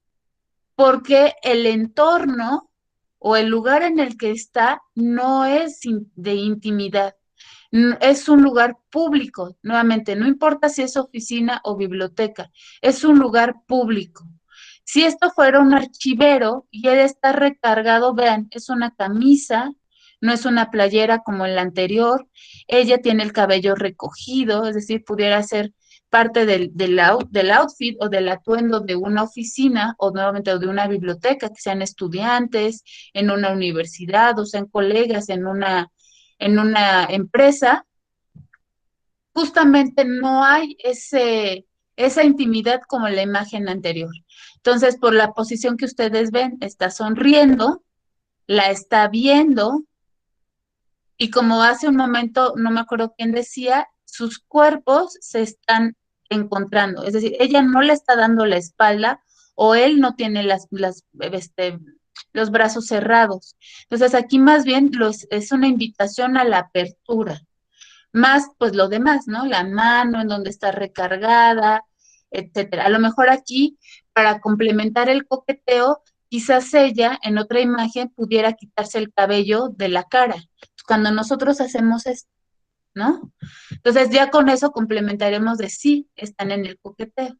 porque el entorno o el lugar en el que está no es de intimidad. Es un lugar público, nuevamente, no importa si es oficina o biblioteca, es un lugar público. Si esto fuera un archivero y él está recargado, vean, es una camisa, no es una playera como en la anterior, ella tiene el cabello recogido, es decir, pudiera ser parte del outfit o del atuendo de una oficina o nuevamente de una biblioteca, que sean estudiantes en una universidad o sean colegas en una empresa, justamente no hay esa intimidad como en la imagen anterior. Entonces, por la posición que ustedes ven, está sonriendo, la está viendo, y como hace un momento, no me acuerdo quién decía, sus cuerpos se están encontrando. Es decir, ella no le está dando la espalda o él no tiene los brazos cerrados. Entonces, aquí más bien es una invitación a la apertura más pues lo demás, ¿no? La mano en donde está recargada, etcétera. A lo mejor aquí, para complementar el coqueteo, quizás ella en otra imagen pudiera quitarse el cabello de la cara. Cuando nosotros hacemos esto, ¿no? Entonces ya con eso complementaremos de sí, están en el coqueteo.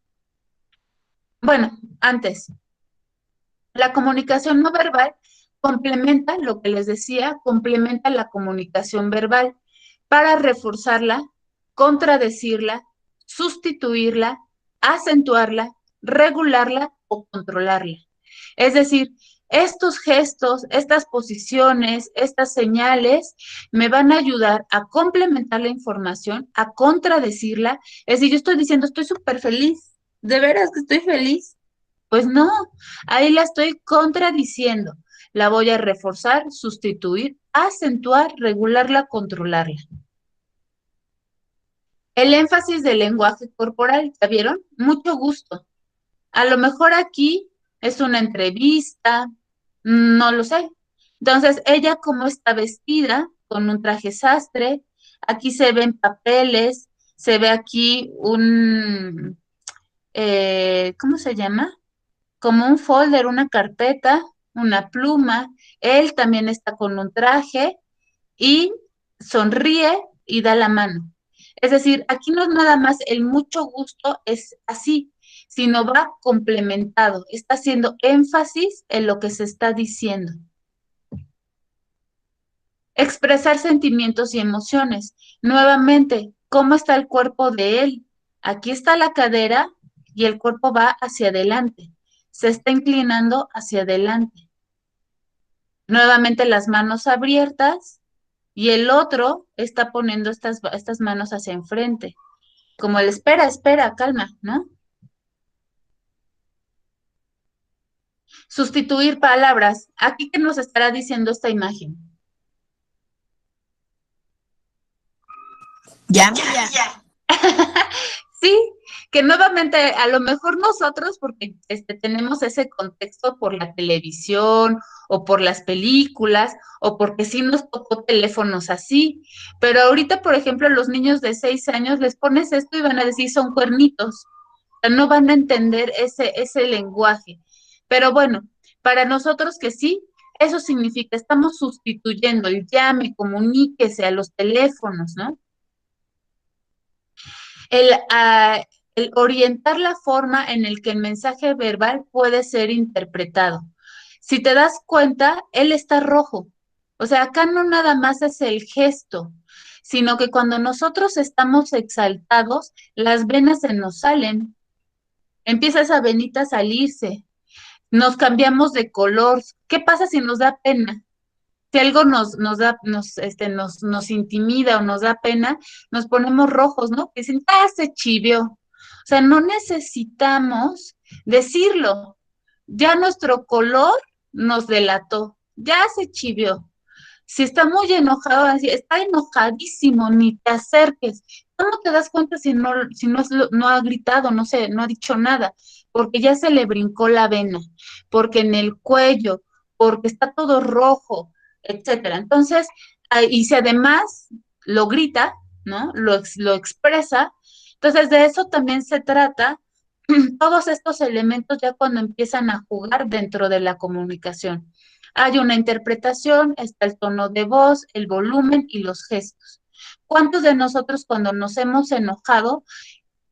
Bueno, antes, la comunicación no verbal complementa lo que les decía, complementa la comunicación verbal para reforzarla, contradecirla, sustituirla, acentuarla, regularla o controlarla. Es decir, estos gestos, estas posiciones, estas señales me van a ayudar a complementar la información, a contradecirla. Es decir, yo estoy diciendo, estoy súper feliz, de veras que estoy feliz. Pues no, ahí la estoy contradiciendo. La voy a reforzar, sustituir, acentuar, regularla, controlarla. El énfasis del lenguaje corporal, ¿ya vieron? Mucho gusto. A lo mejor aquí es una entrevista, no lo sé. Entonces, ella como está vestida con un traje sastre, aquí se ven papeles, se ve aquí un, ¿cómo se llama? Como un folder, una carpeta, una pluma. Él también está con un traje y sonríe y da la mano. Es decir, aquí no es nada más el mucho gusto, es así, sino va complementado, está haciendo énfasis en lo que se está diciendo. Expresar sentimientos y emociones. Nuevamente, ¿cómo está el cuerpo de él? Aquí está la cadera y el cuerpo va hacia adelante, se está inclinando hacia adelante. Nuevamente las manos abiertas y el otro está poniendo estas manos hacia enfrente, como el espera, espera, calma, ¿no? Sustituir palabras. Aquí, ¿qué nos estará diciendo esta imagen? Ya. Sí, que nuevamente a lo mejor nosotros, porque tenemos ese contexto por la televisión o por las películas o porque sí nos tocó teléfonos así, pero ahorita, por ejemplo, a los niños de 6 años les pones esto y van a decir son cuernitos, o sea, no van a entender ese lenguaje. Pero bueno, para nosotros que sí, eso significa, estamos sustituyendo el llame, comuníquese a los teléfonos, ¿no? El, ah, el orientar la forma en el que el mensaje verbal puede ser interpretado. Si te das cuenta, él está rojo. O sea, acá no nada más es el gesto, sino que cuando nosotros estamos exaltados, las venas se nos salen, empieza esa venita a salirse, nos cambiamos de color. ¿Qué pasa si nos da pena? Si algo nos intimida o nos da pena, nos ponemos rojos, ¿no? Que dicen, ah, se chivió. O sea, no necesitamos decirlo. Ya nuestro color nos delató, ya se chivió. Si está muy enojado, así, está enojadísimo, ni te acerques. ¿Cómo te das cuenta si no ha gritado, no sé, no ha dicho nada? Porque ya se le brincó la vena, porque en el cuello, porque está todo rojo, etcétera. Entonces, y si además lo grita, ¿no? Lo expresa, entonces de eso también se trata todos estos elementos ya cuando empiezan a jugar dentro de la comunicación. Hay una interpretación, está el tono de voz, el volumen y los gestos. ¿Cuántos de nosotros cuando nos hemos enojado,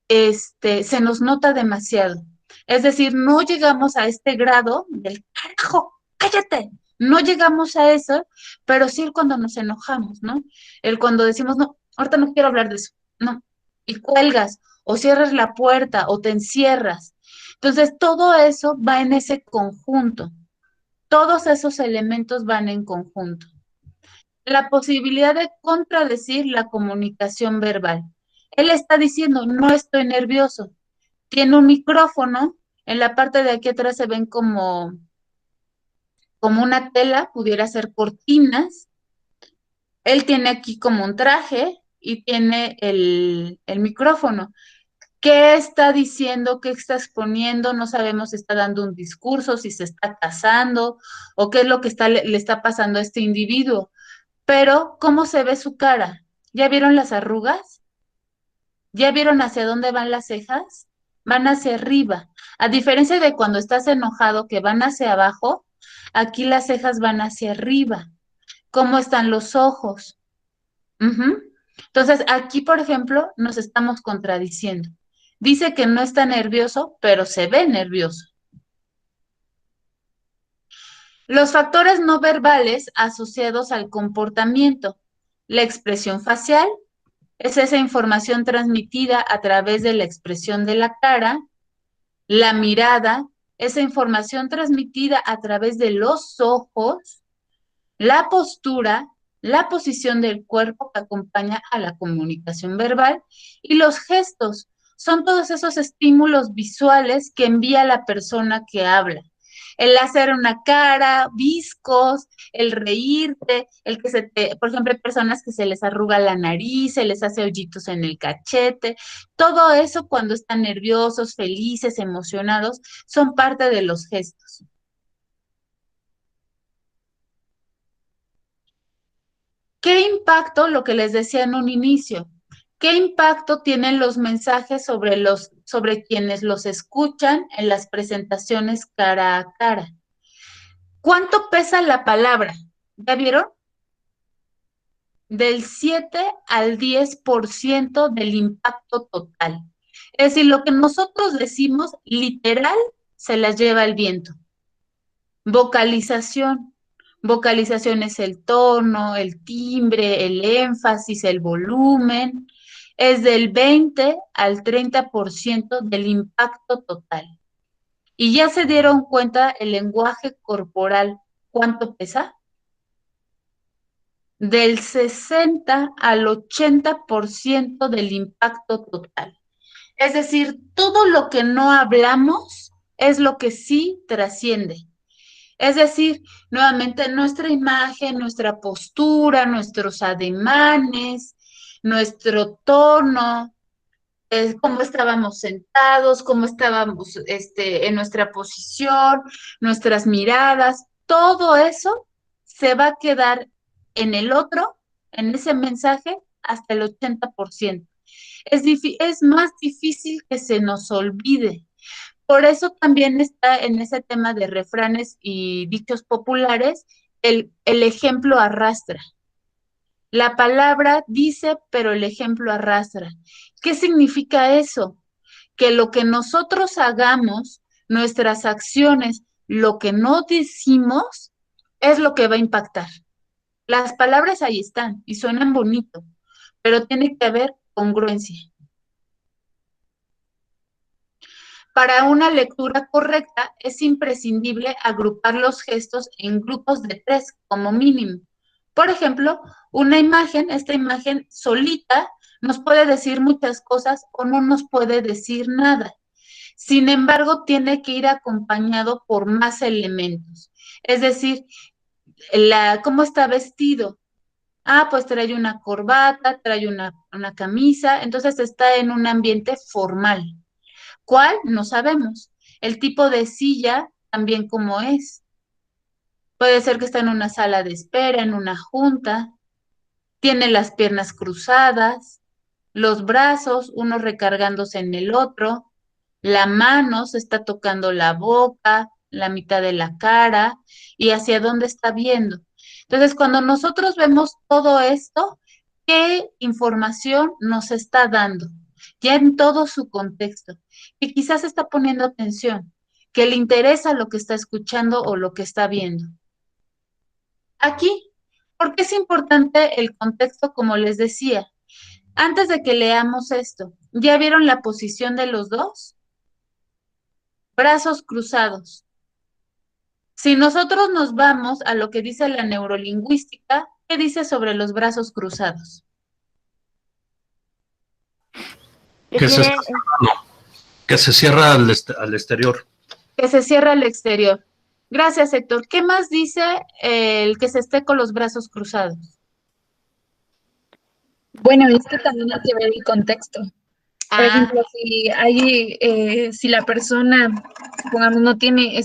se nos nota demasiado? Es decir, no llegamos a este grado del carajo, cállate. No llegamos a eso, pero sí cuando nos enojamos, ¿no? El cuando decimos, no, ahorita no quiero hablar de eso, no. Y cuelgas, o cierras la puerta, o te encierras. Entonces, todo eso va en ese conjunto. Todos esos elementos van en conjunto. La posibilidad de contradecir la comunicación verbal. Él está diciendo, no estoy nervioso. Tiene un micrófono, en la parte de aquí atrás se ven como una tela, pudiera ser cortinas. Él tiene aquí como un traje y tiene el micrófono. ¿Qué está diciendo? ¿Qué está exponiendo? No sabemos si está dando un discurso, si se está casando o qué es lo que le está pasando a este individuo. Pero, ¿cómo se ve su cara? ¿Ya vieron las arrugas? ¿Ya vieron hacia dónde van las cejas? Van hacia arriba. A diferencia de cuando estás enojado que van hacia abajo, aquí las cejas van hacia arriba. ¿Cómo están los ojos? Ujú. Entonces, aquí, por ejemplo, nos estamos contradiciendo. Dice que no está nervioso, pero se ve nervioso. Los factores no verbales asociados al comportamiento. La expresión facial es esa información transmitida a través de la expresión de la cara. La mirada, esa información transmitida a través de los ojos. La postura, la posición del cuerpo que acompaña a la comunicación verbal y los gestos. Son todos esos estímulos visuales que envía la persona que habla. El hacer una cara, viscos, el reírte, el que por ejemplo, hay personas que se les arruga la nariz, se les hace hoyitos en el cachete, todo eso cuando están nerviosos, felices, emocionados, son parte de los gestos. ¿Qué impacto, lo que les decía en un inicio, qué impacto tienen los mensajes sobre quienes los escuchan en las presentaciones cara a cara? ¿Cuánto pesa la palabra? ¿Ya vieron? Del 7 al 10% del impacto total. Es decir, lo que nosotros decimos, literal, se las lleva el viento. Vocalización. Vocalización es el tono, el timbre, el énfasis, el volumen. Es del 20 al 30% del impacto total. ¿Y ya se dieron cuenta el lenguaje corporal cuánto pesa? Del 60 al 80% del impacto total. Es decir, todo lo que no hablamos es lo que sí trasciende. Es decir, nuevamente nuestra imagen, nuestra postura, nuestros ademanes, nuestro tono, cómo estábamos sentados, cómo estábamos en nuestra posición, nuestras miradas, todo eso se va a quedar en el otro, en ese mensaje, hasta el 80%. Es más difícil que se nos olvide. Por eso también está en ese tema de refranes y dichos populares, el ejemplo arrastra. La palabra dice, pero el ejemplo arrastra. ¿Qué significa eso? Que lo que nosotros hagamos, nuestras acciones, lo que no decimos, es lo que va a impactar. Las palabras ahí están y suenan bonito, pero tiene que haber congruencia. Para una lectura correcta es imprescindible agrupar los gestos en grupos de 3 como mínimo. Por ejemplo, una imagen, esta imagen solita nos puede decir muchas cosas o no nos puede decir nada. Sin embargo, tiene que ir acompañado por más elementos. Es decir, cómo está vestido. Ah, pues trae una corbata, trae una camisa, entonces está en un ambiente formal. ¿Cuál? No sabemos. El tipo de silla también cómo es. Puede ser que está en una sala de espera, en una junta, tiene las piernas cruzadas, los brazos, uno recargándose en el otro, la mano se está tocando la boca, la mitad de la cara y hacia dónde está viendo. Entonces, cuando nosotros vemos todo esto, ¿qué información nos está dando? Ya en todo su contexto, que quizás está poniendo atención, que le interesa lo que está escuchando o lo que está viendo. Aquí, ¿por qué es importante el contexto? Como les decía, antes de que leamos esto, ¿ya vieron la posición de los dos? Brazos cruzados. Si nosotros nos vamos a lo que dice la neurolingüística, ¿qué dice sobre los brazos cruzados? Que se cierra al exterior. Que se cierra al exterior. Gracias, Héctor. ¿Qué más dice el que se esté con los brazos cruzados? Bueno, es que también hay que ver el contexto. Por ejemplo, si la persona, supongamos, no tiene,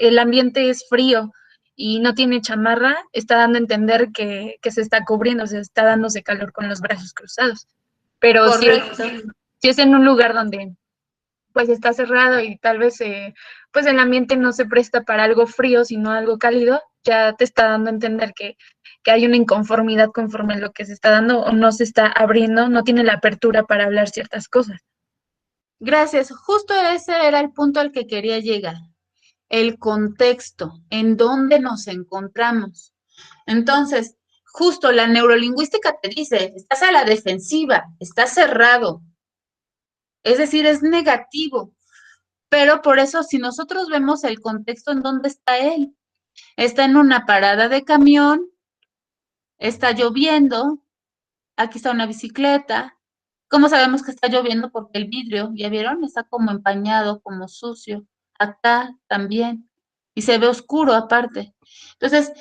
el ambiente es frío y no tiene chamarra, está dando a entender que se está cubriendo, o sea, está dándose calor con los brazos cruzados. Pero si es en un lugar donde pues está cerrado y tal vez pues el ambiente no se presta para algo frío, sino algo cálido, ya te está dando a entender que hay una inconformidad conforme a lo que se está dando o no se está abriendo, no tiene la apertura para hablar ciertas cosas. Gracias. Justo ese era el punto al que quería llegar. El contexto, en dónde nos encontramos. Entonces, justo la neurolingüística te dice, estás a la defensiva, estás cerrado. Es decir, es negativo. Pero por eso, si nosotros vemos el contexto, ¿en dónde está él? Está en una parada de camión, está lloviendo, aquí está una bicicleta. ¿Cómo sabemos que está lloviendo? Porque el vidrio, ¿ya vieron? Está como empañado, como sucio. Acá también. y se ve oscuro aparte. Entonces,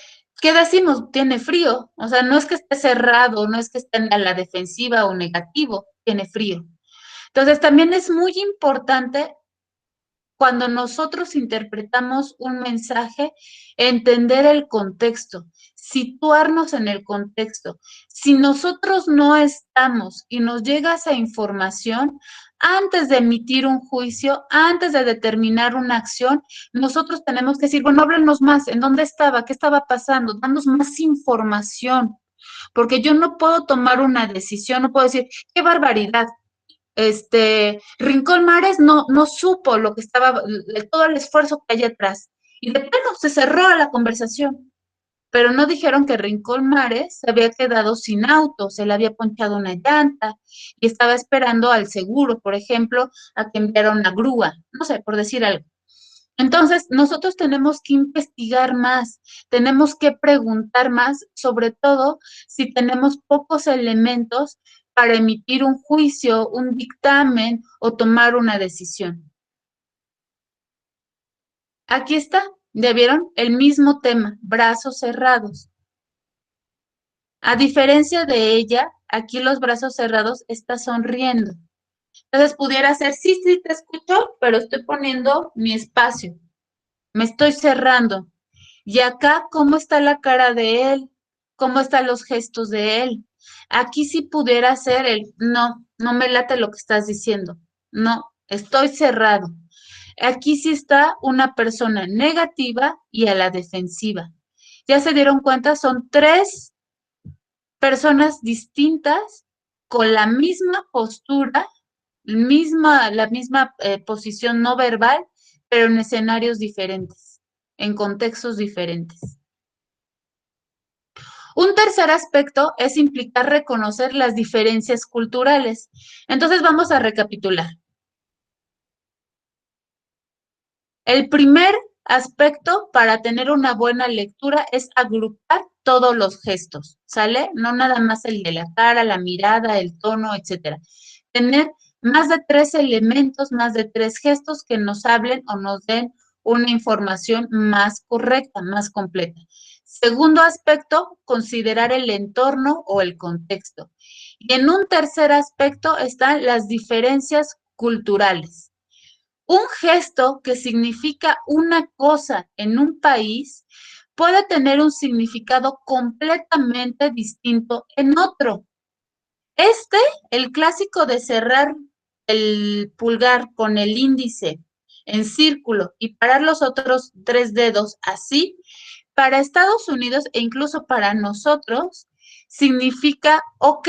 ¿qué decimos? Tiene frío. O sea, no es que esté cerrado, no es que esté a la defensiva o negativo, tiene frío. Entonces, también es muy importante cuando nosotros interpretamos un mensaje, entender el contexto, situarnos en el contexto. Si nosotros no estamos y nos llega esa información, antes de emitir un juicio, antes de determinar una acción, nosotros tenemos que decir, bueno, háblanos más, ¿en dónde estaba? ¿Qué estaba pasando? Danos más información, porque yo no puedo tomar una decisión, no puedo decir, qué barbaridad, Rincón Mares no supo lo que estaba, todo el esfuerzo que hay atrás. Y de plano se cerró la conversación. Pero no dijeron que Rincón Mares se había quedado sin auto, se le había ponchado una llanta y estaba esperando al seguro, por ejemplo, a que enviara una grúa, no sé, por decir algo. Entonces, nosotros tenemos que investigar más, tenemos que preguntar más, sobre todo si tenemos pocos elementos para emitir un juicio, un dictamen o tomar una decisión. Aquí está, ¿ya vieron? El mismo tema, brazos cerrados. A diferencia de ella, aquí los brazos cerrados está sonriendo. Entonces pudiera ser, sí, te escucho, pero estoy poniendo mi espacio. Me estoy cerrando. Y acá, ¿cómo está la cara de él? ¿Cómo están los gestos de él? Aquí sí pudiera ser no me late lo que estás diciendo. No, estoy cerrado. Aquí sí está una persona negativa y a la defensiva. ¿Ya se dieron cuenta? Son 3 personas distintas con la misma postura, la misma posición no verbal, pero en escenarios diferentes, en contextos diferentes. Un tercer aspecto es implicar reconocer las diferencias culturales. Entonces vamos a recapitular. El primer aspecto para tener una buena lectura es agrupar todos los gestos, ¿sale? No nada más el de la cara, la mirada, el tono, etcétera. Tener más de 3 elementos, más de 3 gestos que nos hablen o nos den una información más correcta, más completa. Segundo aspecto, considerar el entorno o el contexto. Y en un tercer aspecto están las diferencias culturales. Un gesto que significa una cosa en un país puede tener un significado completamente distinto en otro. El clásico de cerrar el pulgar con el índice en círculo y parar los otros 3 dedos así, para Estados Unidos e incluso para nosotros, significa, ok,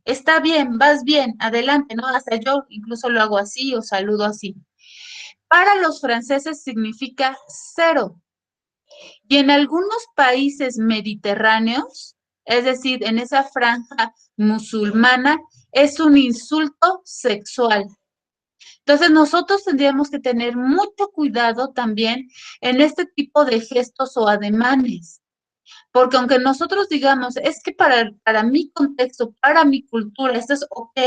está bien, vas bien, adelante, ¿no? Hasta yo incluso lo hago así o saludo así. Para los franceses significa 0. Y en algunos países mediterráneos, es decir, en esa franja musulmana, es un insulto sexual. Entonces, nosotros tendríamos que tener mucho cuidado también en este tipo de gestos o ademanes. Porque aunque nosotros digamos, es que para mi contexto, para mi cultura, esto es ok,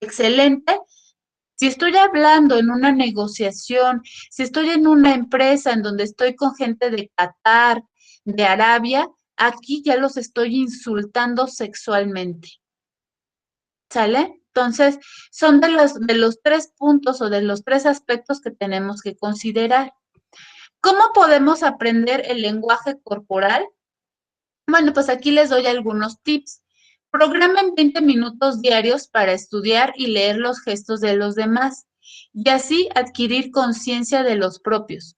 excelente, si estoy hablando en una negociación, si estoy en una empresa en donde estoy con gente de Qatar, de Arabia, aquí ya los estoy insultando sexualmente. ¿Sale? Entonces, son de los 3 puntos o de los 3 aspectos que tenemos que considerar. ¿Cómo podemos aprender el lenguaje corporal? Bueno, pues aquí les doy algunos tips. Programen 20 minutos diarios para estudiar y leer los gestos de los demás y así adquirir conciencia de los propios.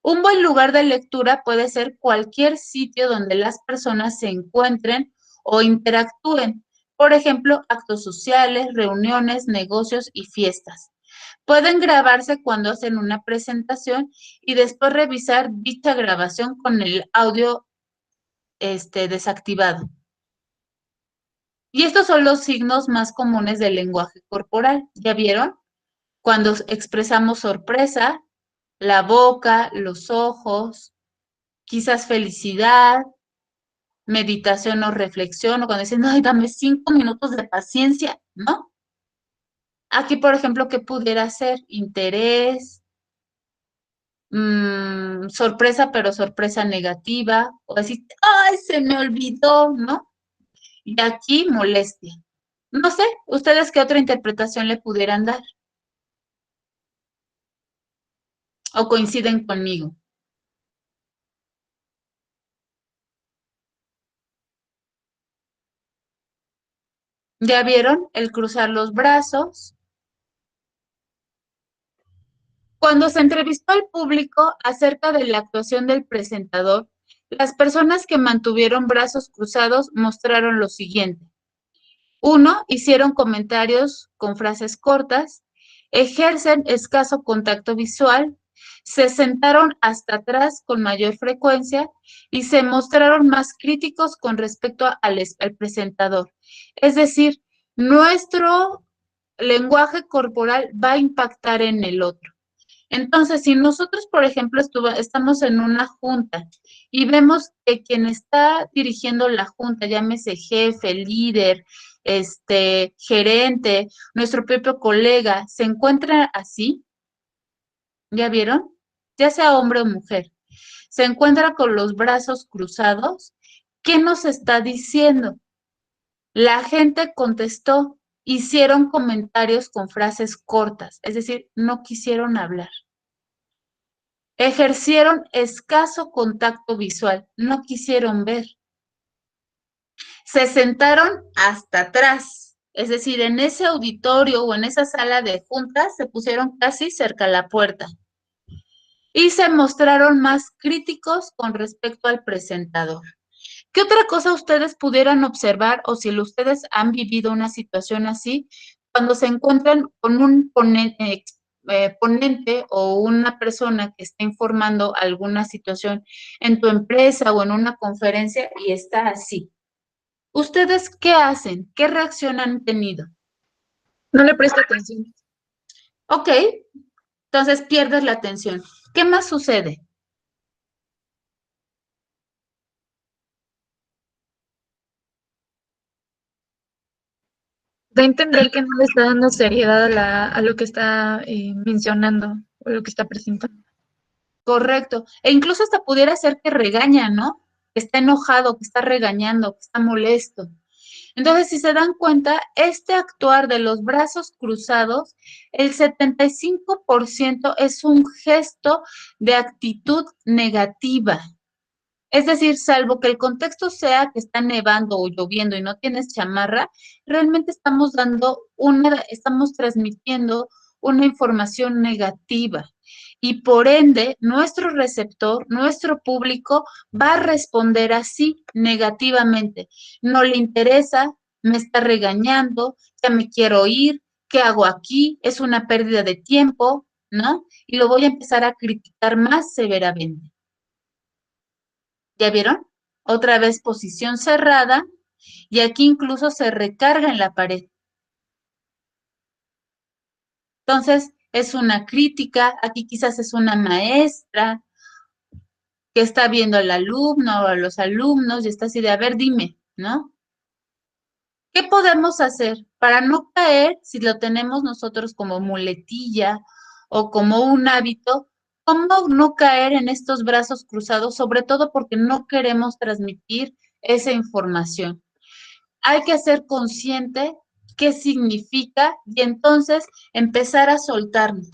Un buen lugar de lectura puede ser cualquier sitio donde las personas se encuentren o interactúen. Por ejemplo, actos sociales, reuniones, negocios y fiestas. Pueden grabarse cuando hacen una presentación y después revisar dicha grabación con el audio desactivado. Y estos son los signos más comunes del lenguaje corporal. ¿Ya vieron? Cuando expresamos sorpresa, la boca, los ojos, quizás felicidad, meditación o reflexión, o cuando dicen, ay, dame 5 minutos de paciencia, ¿no? Aquí, por ejemplo, ¿qué pudiera ser? Interés, sorpresa, pero sorpresa negativa, o decir, ¡ay, se me olvidó!, ¿no? Y aquí molestia. No sé, ¿ustedes qué otra interpretación le pudieran dar? ¿O coinciden conmigo? ¿Ya vieron el cruzar los brazos? Cuando se entrevistó al público acerca de la actuación del presentador, las personas que mantuvieron brazos cruzados mostraron lo siguiente. 1. Hicieron comentarios con frases cortas, ejercen escaso contacto visual, se sentaron hasta atrás con mayor frecuencia y se mostraron más críticos con respecto al presentador. Es decir, nuestro lenguaje corporal va a impactar en el otro. Entonces, si nosotros, por ejemplo, estamos en una junta y vemos que quien está dirigiendo la junta, llámese jefe, líder, gerente, nuestro propio colega, se encuentra así, ¿ya vieron? Ya sea hombre o mujer, se encuentra con los brazos cruzados, ¿qué nos está diciendo? La gente contestó, hicieron comentarios con frases cortas, es decir, no quisieron hablar. Ejercieron escaso contacto visual, no quisieron ver. Se sentaron hasta atrás, es decir, en ese auditorio o en esa sala de juntas se pusieron casi cerca a la puerta. Y se mostraron más críticos con respecto al presentador. ¿Qué otra cosa ustedes pudieran observar o si ustedes han vivido una situación así cuando se encuentran con un ponente o una persona que está informando alguna situación en tu empresa o en una conferencia y está así? ¿Ustedes qué hacen? ¿Qué reacción han tenido? No le presto atención. Ok, entonces pierdes la atención. ¿Qué más sucede? Da a entender que no le está dando seriedad a lo que está mencionando o lo que está presentando. Correcto. E incluso hasta pudiera ser que regaña, ¿no? Que está enojado, que está regañando, que está molesto. Entonces, si se dan cuenta, este actuar de los brazos cruzados, el 75% es un gesto de actitud negativa. Es decir, salvo que el contexto sea que está nevando o lloviendo y no tienes chamarra, realmente estamos transmitiendo una información negativa. Y por ende, nuestro receptor, nuestro público, va a responder así, negativamente. No le interesa, me está regañando, ya me quiero ir, ¿qué hago aquí? Es una pérdida de tiempo, ¿no? Y lo voy a empezar a criticar más severamente. ¿Ya vieron? Otra vez posición cerrada y aquí incluso se recarga en la pared. Entonces, es una crítica, aquí quizás es una maestra que está viendo al alumno o a los alumnos y está así de, a ver, dime, ¿no? ¿Qué podemos hacer para no caer si lo tenemos nosotros como muletilla o como un hábito? ¿Cómo no caer en estos brazos cruzados? Sobre todo porque no queremos transmitir esa información. Hay que ser consciente qué significa y entonces empezar a soltarnos,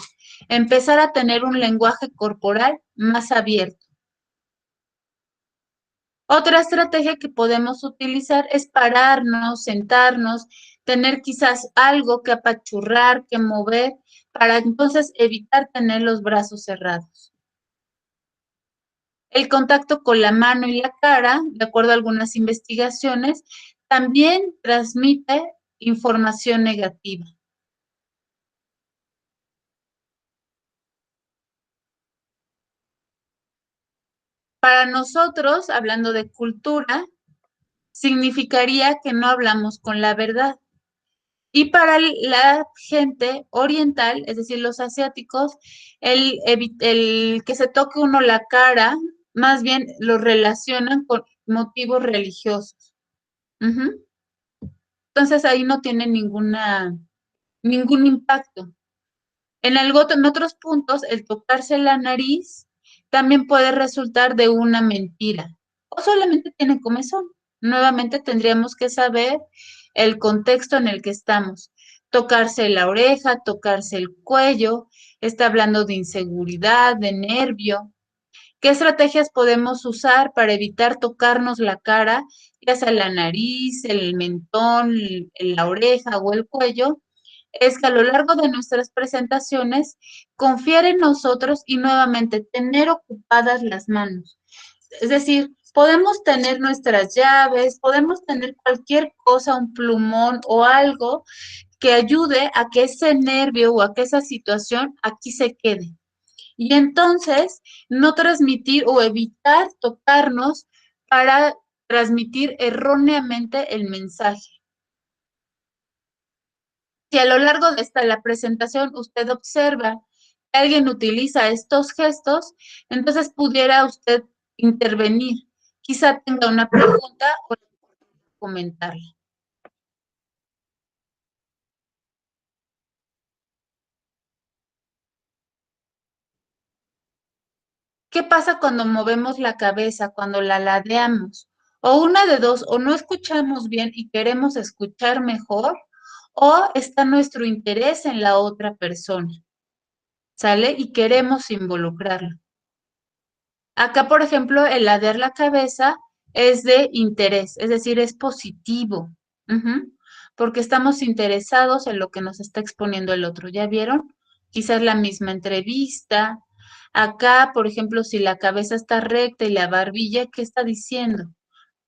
empezar a tener un lenguaje corporal más abierto. Otra estrategia que podemos utilizar es pararnos, sentarnos, tener quizás algo que apachurrar, que mover, para entonces evitar tener los brazos cerrados. El contacto con la mano y la cara, de acuerdo a algunas investigaciones, también transmite información negativa. Para nosotros, hablando de cultura, significaría que no hablamos con la verdad. Y para la gente oriental, es decir, los asiáticos, el que se toque uno la cara, más bien lo relacionan con motivos religiosos. Entonces ahí no tiene ningún impacto. En otros puntos, el tocarse la nariz también puede resultar de una mentira o solamente tiene comezón. Nuevamente tendríamos que saber el contexto en el que estamos. Tocarse la oreja, tocarse el cuello, está hablando de inseguridad, de nervio. ¿Qué estrategias podemos usar para evitar tocarnos la cara, ya sea la nariz, el mentón, la oreja o el cuello? Es que a lo largo de nuestras presentaciones, confiar en nosotros y nuevamente tener ocupadas las manos. Es decir, podemos tener nuestras llaves, podemos tener cualquier cosa, un plumón o algo que ayude a que ese nervio o a que esa situación aquí se quede. Y entonces, no transmitir o evitar tocarnos para transmitir erróneamente el mensaje. Si a lo largo de la presentación usted observa que alguien utiliza estos gestos, entonces pudiera usted intervenir. Quizá tenga una pregunta o comentarla. ¿Qué pasa cuando movemos la cabeza, cuando la ladeamos? O una de dos, o no escuchamos bien y queremos escuchar mejor, o está nuestro interés en la otra persona, ¿sale? Y queremos involucrarlo. Acá, por ejemplo, el ladear la cabeza es de interés, es decir, es positivo, porque estamos interesados en lo que nos está exponiendo el otro. ¿Ya vieron? Quizás la misma entrevista. Acá, por ejemplo, si la cabeza está recta y la barbilla, ¿qué está diciendo?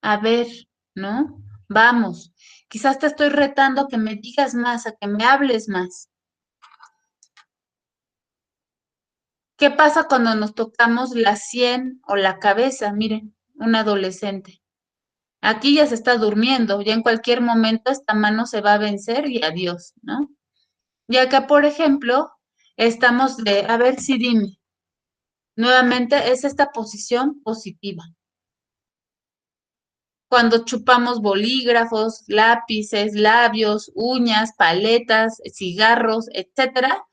A ver, ¿no? Vamos. Quizás te estoy retando a que me digas más, a que me hables más. ¿Qué pasa cuando nos tocamos la sien o la cabeza? Miren, un adolescente. Aquí ya se está durmiendo, ya en cualquier momento esta mano se va a vencer y adiós, ¿no? Y acá, por ejemplo, estamos de, a ver si dime, nuevamente es esta posición positiva. Cuando chupamos bolígrafos, lápices, labios, uñas, paletas, cigarros, etcétera,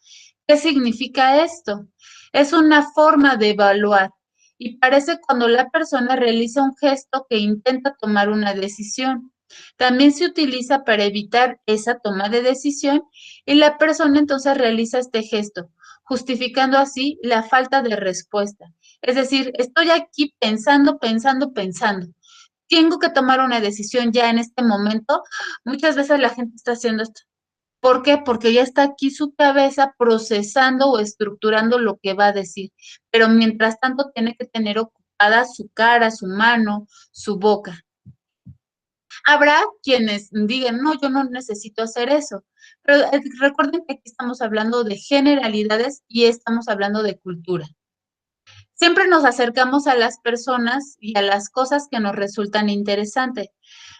¿qué significa esto? Es una forma de evaluar y parece cuando la persona realiza un gesto que intenta tomar una decisión. También se utiliza para evitar esa toma de decisión y la persona entonces realiza este gesto, justificando así la falta de respuesta. Es decir, estoy aquí pensando, pensando, pensando. Tengo que tomar una decisión ya en este momento. Muchas veces la gente está haciendo esto. ¿Por qué? Porque ya está aquí su cabeza procesando o estructurando lo que va a decir. Pero mientras tanto tiene que tener ocupada su cara, su mano, su boca. Habrá quienes digan, no, yo no necesito hacer eso. Pero recuerden que aquí estamos hablando de generalidades y estamos hablando de cultura. Siempre nos acercamos a las personas y a las cosas que nos resultan interesantes.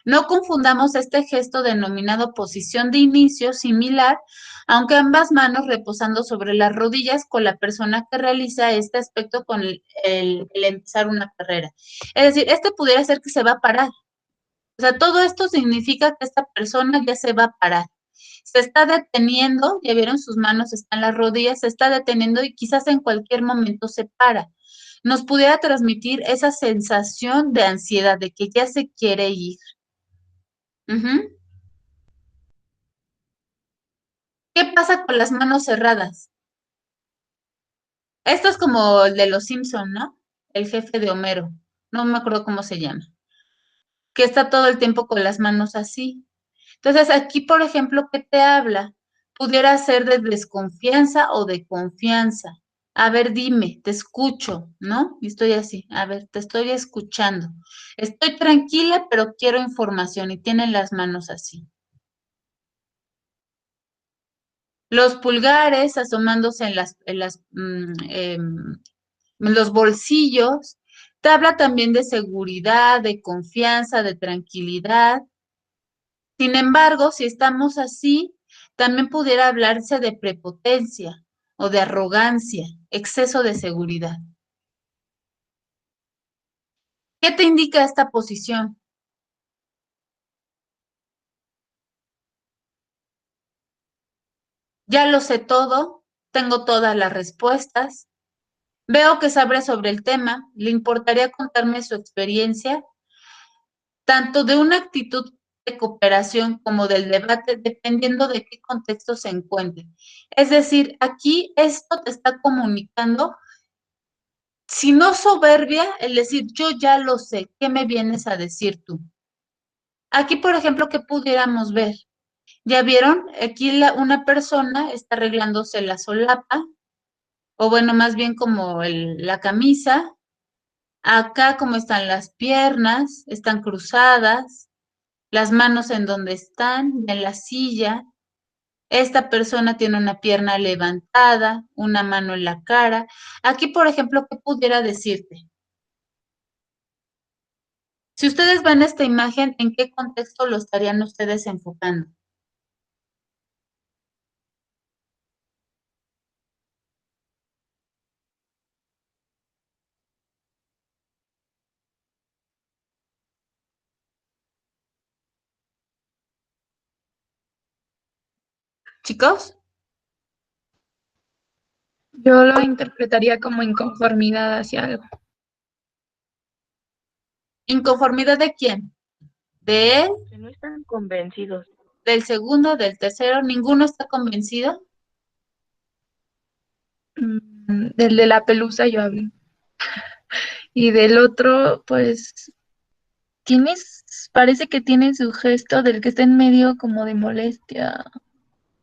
No confundamos este gesto denominado posición de inicio similar, aunque ambas manos reposando sobre las rodillas con la persona que realiza este aspecto con el empezar una carrera. Es decir, este pudiera ser que se va a parar. O sea, todo esto significa que esta persona ya se va a parar. Se está deteniendo, ya vieron, sus manos están en las rodillas, se está deteniendo y quizás en cualquier momento se para. Nos pudiera transmitir esa sensación de ansiedad, de que ya se quiere ir. ¿Qué pasa con las manos cerradas? Esto es como el de los Simpson, ¿no? El jefe de Homero. No me acuerdo cómo se llama. Que está todo el tiempo con las manos así. Entonces, aquí, por ejemplo, ¿qué te habla? Pudiera ser de desconfianza o de confianza. A ver, dime, te escucho, ¿no? Y estoy así, a ver, te estoy escuchando. Estoy tranquila, pero quiero información y tienen las manos así. Los pulgares asomándose en los bolsillos. Te habla también de seguridad, de confianza, de tranquilidad. Sin embargo, si estamos así, también pudiera hablarse de prepotencia o de arrogancia, exceso de seguridad. ¿Qué te indica esta posición? Ya lo sé todo, tengo todas las respuestas. Veo que sabe sobre el tema. ¿Le importaría contarme su experiencia, tanto de una actitud de cooperación como del debate, dependiendo de qué contexto se encuentre? Es decir, aquí esto te está comunicando, si no soberbia, el decir, yo ya lo sé, ¿qué me vienes a decir tú? Aquí, por ejemplo, ¿qué pudiéramos ver? ¿Ya vieron? Aquí una persona está arreglándose la solapa, o bueno, más bien como la camisa. Acá como están las piernas, están cruzadas, las manos en donde están, en la silla. Esta persona tiene una pierna levantada, una mano en la cara. Aquí, por ejemplo, ¿qué pudiera decirte? Si ustedes ven esta imagen, ¿en qué contexto lo estarían ustedes enfocando? Chicos, Yo lo interpretaría como inconformidad hacia algo. ¿inconformidad de quién? ¿De él? Que no están convencidos. ¿Del segundo? ¿Del tercero? ¿Ninguno está convencido? Del de la pelusa yo hablo. Y del otro, pues, parece que tiene su gesto del que está en medio como de molestia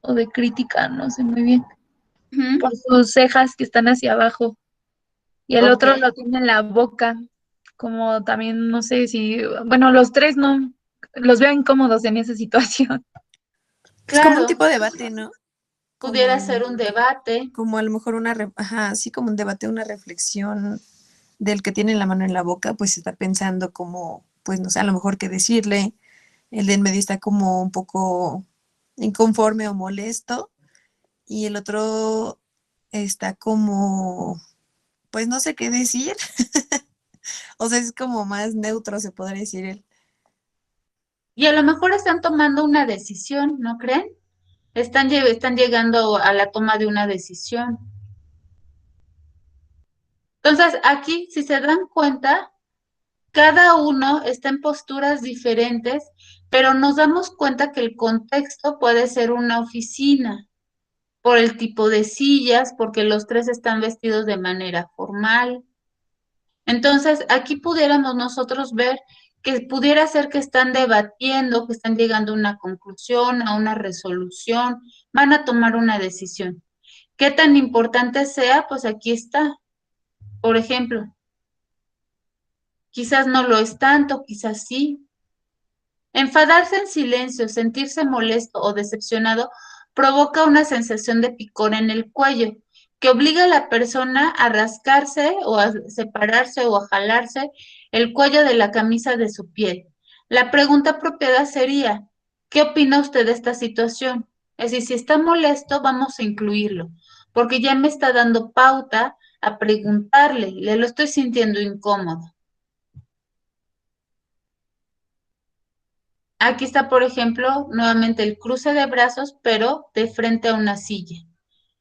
o de crítica, no sé muy bien, Ujú. por sus cejas que están hacia abajo. Y el otro Ok. lo tiene en la boca, como también, no sé si, bueno, los tres no, los veo incómodos en esa situación. Es como un Claro, tipo de debate, ¿no? pudiera Como, ser un debate. como a lo mejor ajá, así como un debate, una reflexión del que tiene la mano en la boca, pues está pensando como, pues no sé, a lo mejor qué decirle. El de en medio está como un poco inconforme o molesto y el otro está como, pues no sé qué decir. O sea, es como más neutro, se podría decir él. Y a lo mejor están tomando una decisión, ¿no creen? Están llegando a la toma de una decisión. Entonces, aquí, si se dan cuenta, cada uno está en posturas diferentes, pero nos damos cuenta que el contexto puede ser una oficina, por el tipo de sillas, porque los tres están vestidos de manera formal. Entonces, aquí pudiéramos nosotros ver que pudiera ser que están debatiendo, que están llegando a una conclusión, a una resolución, van a tomar una decisión. ¿Qué tan importante sea? Pues aquí está. Por ejemplo, quizás no lo es tanto, quizás sí. Enfadarse en silencio, sentirse molesto o decepcionado provoca una sensación de picor en el cuello que obliga a la persona a rascarse o a separarse o a jalarse el cuello de la camisa de su piel. La pregunta apropiada sería, ¿qué opina usted de esta situación? Es decir, si está molesto, vamos a incluirlo, porque ya me está dando pauta a preguntarle, le lo estoy sintiendo incómodo. Aquí está, por ejemplo, nuevamente el cruce de brazos, pero de frente a una silla.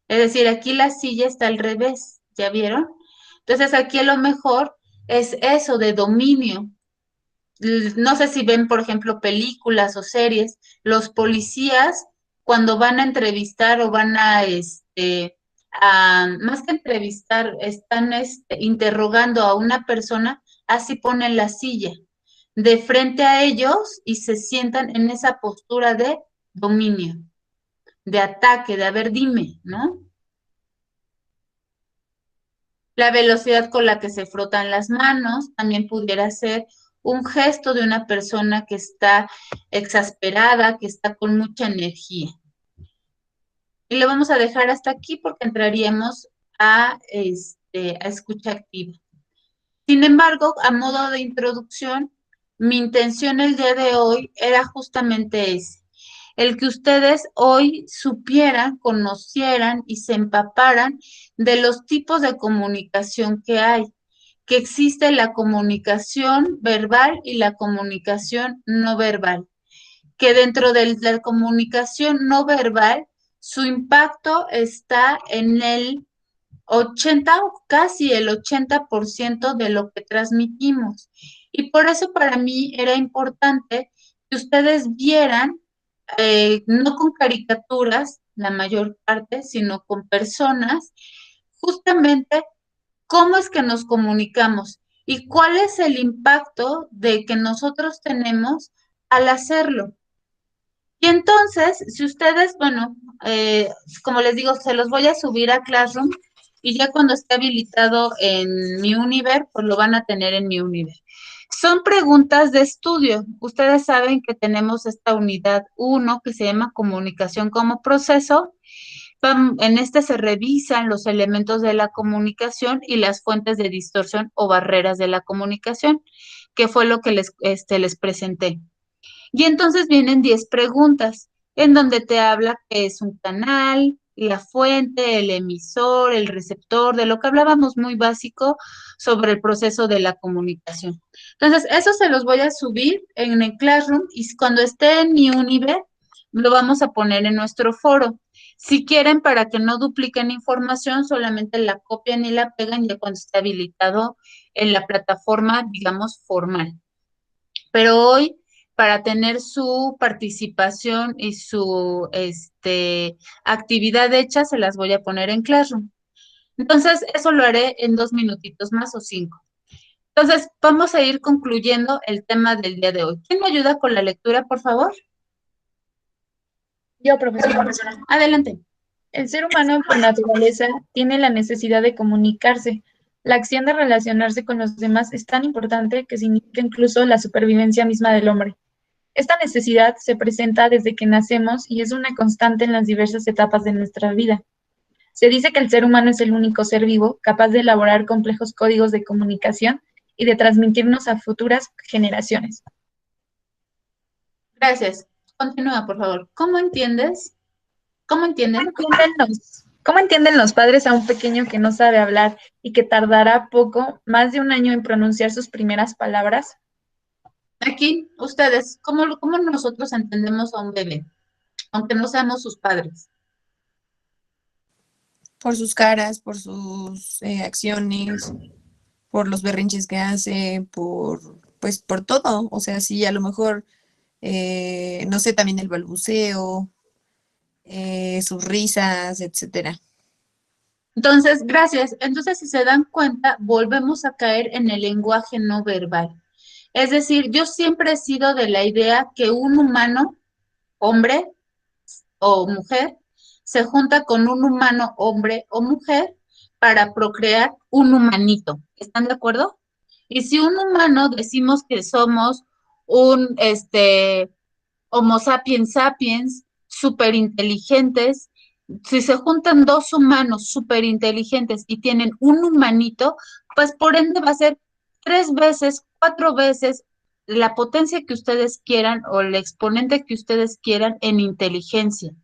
Es decir, aquí la silla está al revés, ¿ya vieron? Entonces aquí a lo mejor es eso de dominio. No sé si ven, por ejemplo, películas o series, los policías cuando van a entrevistar o van más que entrevistar, están interrogando a una persona, así ponen la silla de frente a ellos y se sientan en esa postura de dominio, de ataque, de a ver, dime, ¿no? La velocidad con la que se frotan las manos también pudiera ser un gesto de una persona que está exasperada, que está con mucha energía. Y lo vamos a dejar hasta aquí porque entraríamos a escucha activa. Sin embargo, a modo de introducción, mi intención el día de hoy era justamente ese, el que ustedes hoy supieran, conocieran y se empaparan de los tipos de comunicación que hay, que existe la comunicación verbal y la comunicación no verbal, que dentro de la comunicación no verbal, su impacto está en el 80 o casi el 80% de lo que transmitimos. Y por eso para mí era importante que ustedes vieran, no con caricaturas, la mayor parte, sino con personas, justamente cómo es que nos comunicamos y cuál es el impacto de que nosotros tenemos al hacerlo. Y entonces, si ustedes, bueno, como les digo, se los voy a subir a Classroom y ya cuando esté habilitado en mi Univer, pues lo van a tener en mi Univer. Son preguntas de estudio. Ustedes saben que tenemos esta unidad 1 que se llama comunicación como proceso. En este se revisan los elementos de la comunicación y las fuentes de distorsión o barreras de la comunicación, que fue lo que les presenté. Y entonces vienen 10 preguntas, en donde te habla qué es un canal, la fuente, el emisor, el receptor, de lo que hablábamos muy básico sobre el proceso de la comunicación. Entonces, eso se los voy a subir en el Classroom y cuando esté en mi Univer, lo vamos a poner en nuestro foro. Si quieren, para que no dupliquen información, solamente la copian y la pegan ya cuando esté habilitado en la plataforma, digamos, formal. Pero hoy, para tener su participación y su actividad hecha, se las voy a poner en Classroom. Entonces, eso lo haré en 2 minutitos más o 5. Entonces, vamos a ir concluyendo el tema del día de hoy. ¿Quién me ayuda con la lectura, por favor? Yo, profesora. Adelante. El ser humano, por naturaleza, tiene la necesidad de comunicarse. La acción de relacionarse con los demás es tan importante que significa incluso la supervivencia misma del hombre. Esta necesidad se presenta desde que nacemos y es una constante en las diversas etapas de nuestra vida. Se dice que el ser humano es el único ser vivo capaz de elaborar complejos códigos de comunicación y de transmitirnos a futuras generaciones. Gracias. Continúa, por favor. ¿Cómo entiendes? ¿Cómo entienden? ¿Cómo entienden los padres a un pequeño que no sabe hablar y que tardará poco, más de un año en pronunciar sus primeras palabras? Aquí, ustedes, ¿cómo nosotros entendemos a un bebé? Aunque no seamos sus padres. Por sus caras, por sus acciones, por los berrinches que hace, pues por todo. O sea, sí, a lo mejor, no sé, también el balbuceo, sus risas, etcétera. Entonces, gracias. Entonces, si se dan cuenta, volvemos a caer en el lenguaje no verbal. Es decir, yo siempre he sido de la idea que un humano, hombre o mujer, se junta con un humano, hombre o mujer, para procrear un humanito. ¿Están de acuerdo? Y si un humano decimos que somos un Homo sapiens sapiens, súper inteligentes, si se juntan dos humanos súper inteligentes y tienen un humanito, pues por ende va a ser 3 veces, 4 veces la potencia que ustedes quieran o el exponente que ustedes quieran en inteligencia.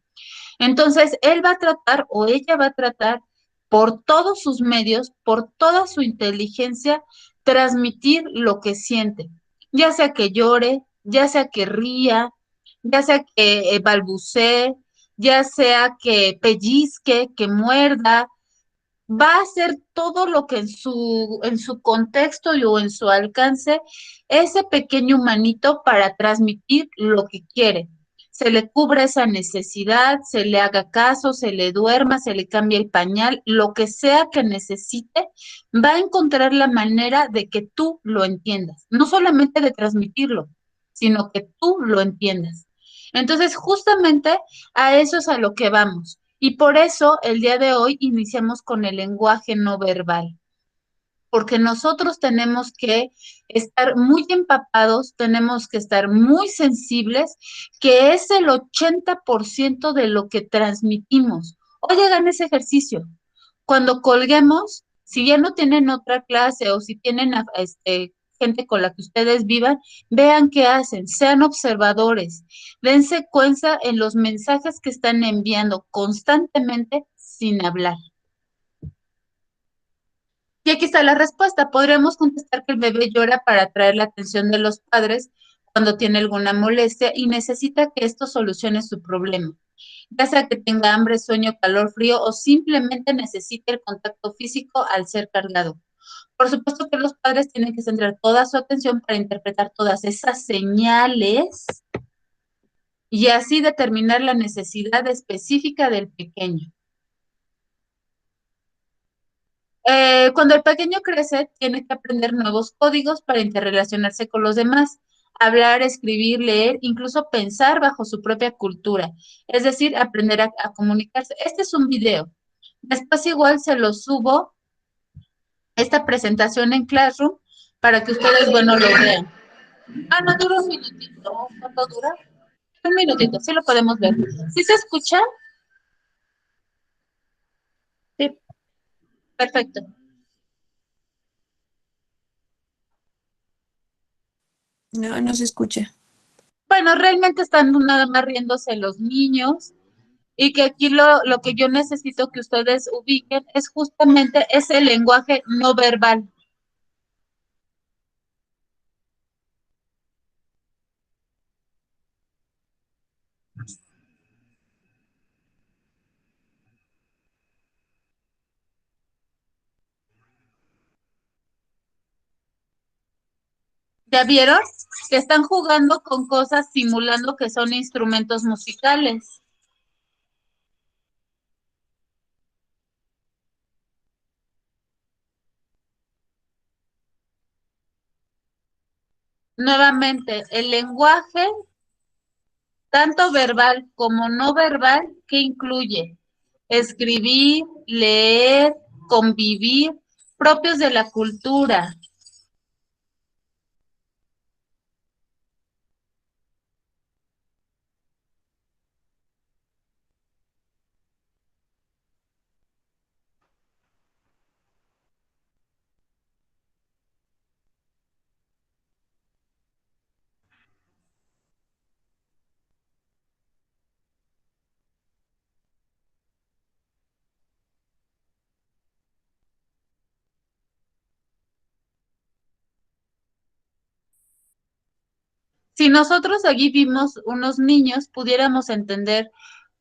Entonces, él va a tratar o ella va a tratar por todos sus medios, por toda su inteligencia, transmitir lo que siente, ya sea que llore, ya sea que ría, ya sea que balbucee, ya sea que pellizque, que muerda, va a hacer todo lo que en su contexto o en su alcance ese pequeño humanito para transmitir lo que quiere. Se le cubra esa necesidad, se le haga caso, se le duerma, se le cambie el pañal, lo que sea que necesite, va a encontrar la manera de que tú lo entiendas, no solamente de transmitirlo, sino que tú lo entiendas. Entonces, justamente a eso es a lo que vamos. Y por eso el día de hoy iniciamos con el lenguaje no verbal, porque nosotros tenemos que estar muy empapados, tenemos que estar muy sensibles, que es el 80% de lo que transmitimos. Hoy hagan ese ejercicio. Cuando colguemos, si ya no tienen otra clase o si tienen gente con la que ustedes vivan, vean qué hacen, sean observadores, dense cuenta en los mensajes que están enviando constantemente sin hablar. Y aquí está la respuesta. Podríamos contestar que el bebé llora para atraer la atención de los padres cuando tiene alguna molestia y necesita que esto solucione su problema. ya sea que tenga hambre, sueño, calor, frío o simplemente necesite el contacto físico al ser cargado. Por supuesto que los padres tienen que centrar toda su atención para interpretar todas esas señales y así determinar la necesidad específica del pequeño. Cuando el pequeño crece, tiene que aprender nuevos códigos para interrelacionarse con los demás, hablar, escribir, leer, incluso pensar bajo su propia cultura, es decir, aprender a comunicarse. Este es un video. Después igual se lo subo, esta presentación en Classroom, para que ustedes, bueno, lo vean. Ah, no, dura un minutito. ¿Cuánto dura? Un minutito, sí lo podemos ver. ¿Sí se escucha? Sí. Perfecto. No, no se escucha. Bueno, realmente están nada más riéndose los niños y que aquí lo que yo necesito que ustedes ubiquen es justamente ese lenguaje no verbal. ¿Ya vieron? Que están jugando con cosas simulando que son instrumentos musicales. Nuevamente, el lenguaje, tanto verbal como no verbal, ¿qué incluye? Escribir, leer, convivir, propios de la cultura. Si nosotros aquí vimos unos niños, pudiéramos entender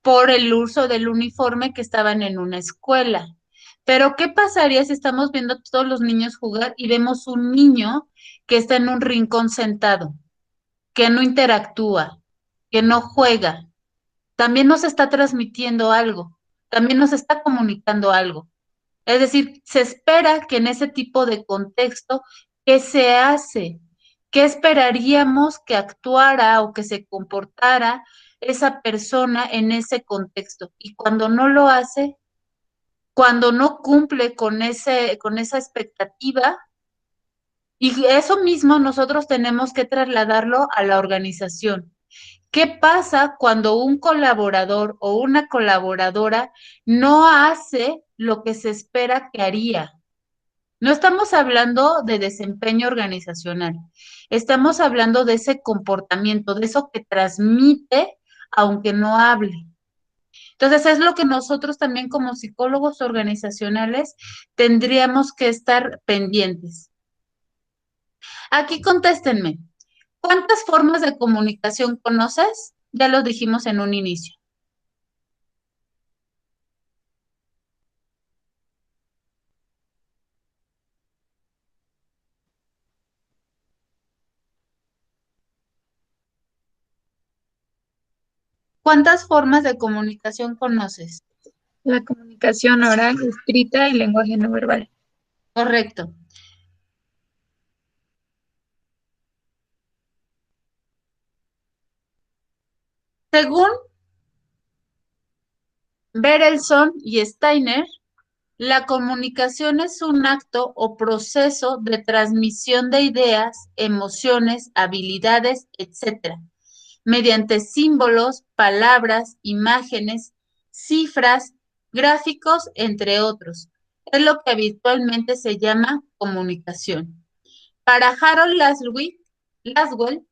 por el uso del uniforme que estaban en una escuela. Pero, ¿qué pasaría si estamos viendo a todos los niños jugar y vemos un niño que está en un rincón sentado, que no interactúa, que no juega? También nos está transmitiendo algo, también nos está comunicando algo. Es decir, se espera que en ese tipo de contexto, ¿qué se hace? ¿Qué esperaríamos que actuara o que se comportara esa persona en ese contexto? Y cuando no lo hace, cuando no cumple con esa expectativa, y eso mismo nosotros tenemos que trasladarlo a la organización. ¿Qué pasa cuando un colaborador o una colaboradora no hace lo que se espera que haría? No estamos hablando de desempeño organizacional, estamos hablando de ese comportamiento, de eso que transmite aunque no hable. Entonces es lo que nosotros también como psicólogos organizacionales tendríamos que estar pendientes. Aquí contéstenme, ¿cuántas formas de comunicación conoces? Ya lo dijimos en un inicio. ¿Cuántas formas de comunicación conoces? La comunicación oral, escrita y lenguaje no verbal. Correcto. Según Berelson y Steiner, la comunicación es un acto o proceso de transmisión de ideas, emociones, habilidades, etcétera, mediante símbolos, palabras, imágenes, cifras, gráficos, entre otros. Es lo que habitualmente se llama comunicación. Para Harold Laswell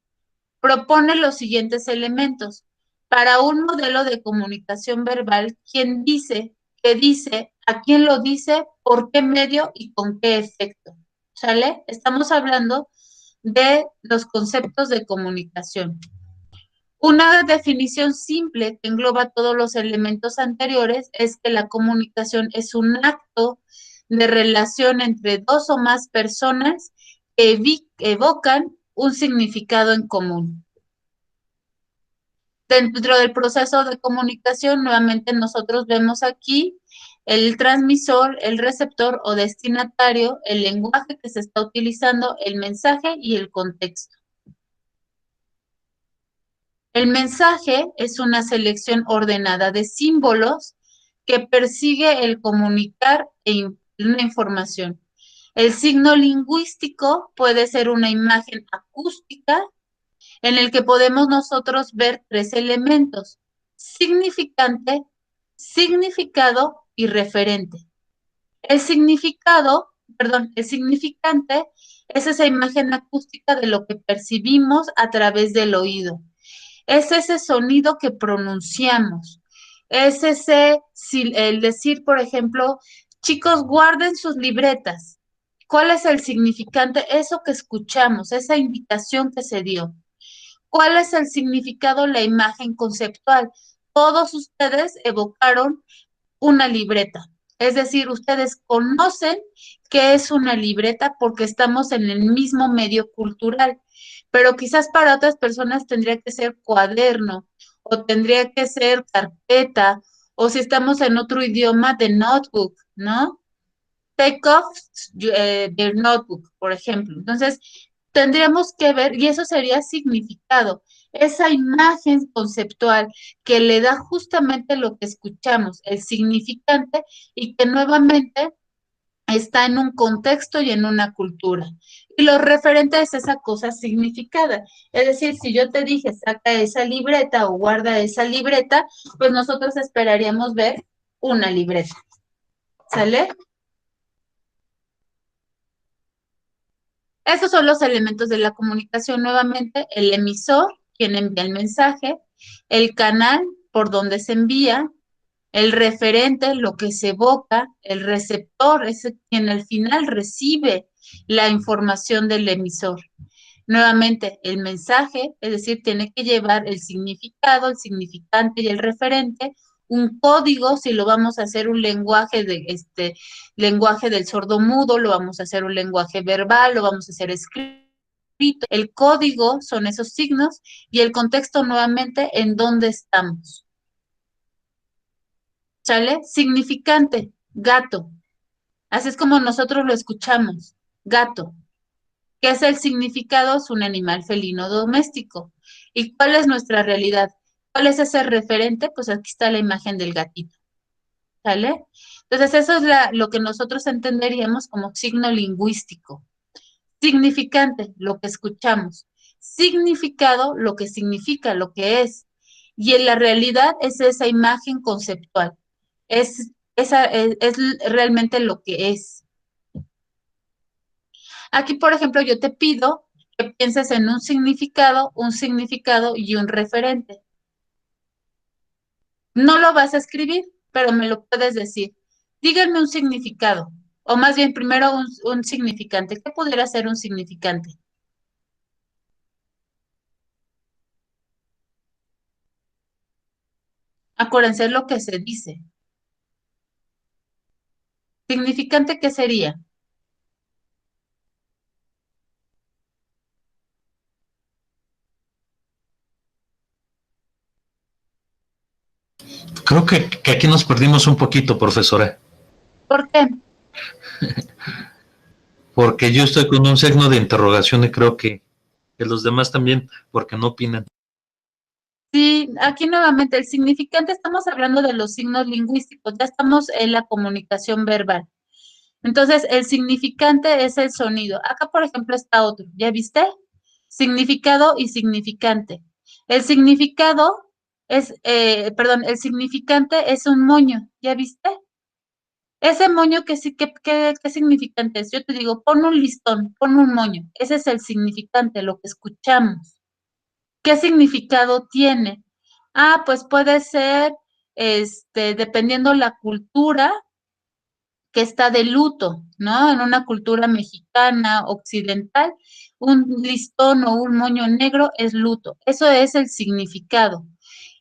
propone los siguientes elementos. Para un modelo de comunicación verbal, ¿quién dice, qué dice, a quién lo dice, por qué medio y con qué efecto? ¿Sale? Estamos hablando de los conceptos de comunicación. Una definición simple que engloba todos los elementos anteriores es que la comunicación es un acto de relación entre dos o más personas que evocan un significado en común. Dentro del proceso de comunicación, nuevamente nosotros vemos aquí el transmisor, el receptor o destinatario, el lenguaje que se está utilizando, el mensaje y el contexto. El mensaje es una selección ordenada de símbolos que persigue el comunicar una información. El signo lingüístico puede ser una imagen acústica en el que podemos nosotros ver tres elementos: significante, significado y referente. El significante es esa imagen acústica de lo que percibimos a través del oído. Es ese sonido que pronunciamos. Es el decir, por ejemplo, chicos, guarden sus libretas. ¿Cuál es el significante? Eso que escuchamos, esa invitación que se dio. ¿Cuál es el significado? La imagen conceptual. Todos ustedes evocaron una libreta. Es decir, ustedes conocen qué es una libreta porque estamos en el mismo medio cultural, pero quizás para otras personas tendría que ser cuaderno o tendría que ser carpeta o si estamos en otro idioma de notebook, ¿no? Take off their notebook, por ejemplo. Entonces, tendríamos que ver, y eso sería significado, esa imagen conceptual que le da justamente lo que escuchamos, el significante, y que nuevamente está en un contexto y en una cultura. Y lo referente es esa cosa significada. Es decir, si yo te dije, saca esa libreta o guarda esa libreta, pues nosotros esperaríamos ver una libreta. ¿Sale? Esos son los elementos de la comunicación. Nuevamente, el emisor, quien envía el mensaje, el canal por donde se envía, el referente, lo que se evoca, el receptor, es quien al final recibe la información del emisor. Nuevamente, el mensaje, es decir, tiene que llevar el significado, el significante y el referente, un código, si lo vamos a hacer un lenguaje lenguaje del sordomudo, lo vamos a hacer un lenguaje verbal, lo vamos a hacer escrito. El código son esos signos y el contexto nuevamente en dónde estamos. ¿Sale? Significante, gato. Así es como nosotros lo escuchamos, gato. ¿Qué es el significado? Es un animal felino doméstico. ¿Y cuál es nuestra realidad? ¿Cuál es ese referente? Pues aquí está la imagen del gatito. ¿Sale? Entonces, eso es lo que nosotros entenderíamos como signo lingüístico. Significante, lo que escuchamos. Significado, lo que significa, lo que es. Y en la realidad es esa imagen conceptual. Es realmente lo que es. Aquí, por ejemplo, yo te pido que pienses en un significado y un referente. No lo vas a escribir, pero me lo puedes decir. Díganme un significado, o más bien primero un significante. ¿Qué pudiera ser un significante? Acuérdense lo que se dice. ¿Significante qué sería? Creo que aquí nos perdimos un poquito, profesora. ¿Por qué? Porque yo estoy con un signo de interrogación y creo que los demás también, porque no opinan. Sí, aquí nuevamente el significante, estamos hablando de los signos lingüísticos, ya estamos en la comunicación verbal. Entonces, el significante es el sonido. Acá, por ejemplo, está otro, ¿ya viste? Significado y significante. El significado el significante es un moño, ¿ya viste? Ese moño, ¿qué significante es? Yo te digo, pon un listón, pon un moño. Ese es el significante, lo que escuchamos. ¿Qué significado tiene? Pues puede ser, dependiendo la cultura, que está de luto, ¿no? En una cultura mexicana, occidental, un listón o un moño negro es luto. Eso es el significado.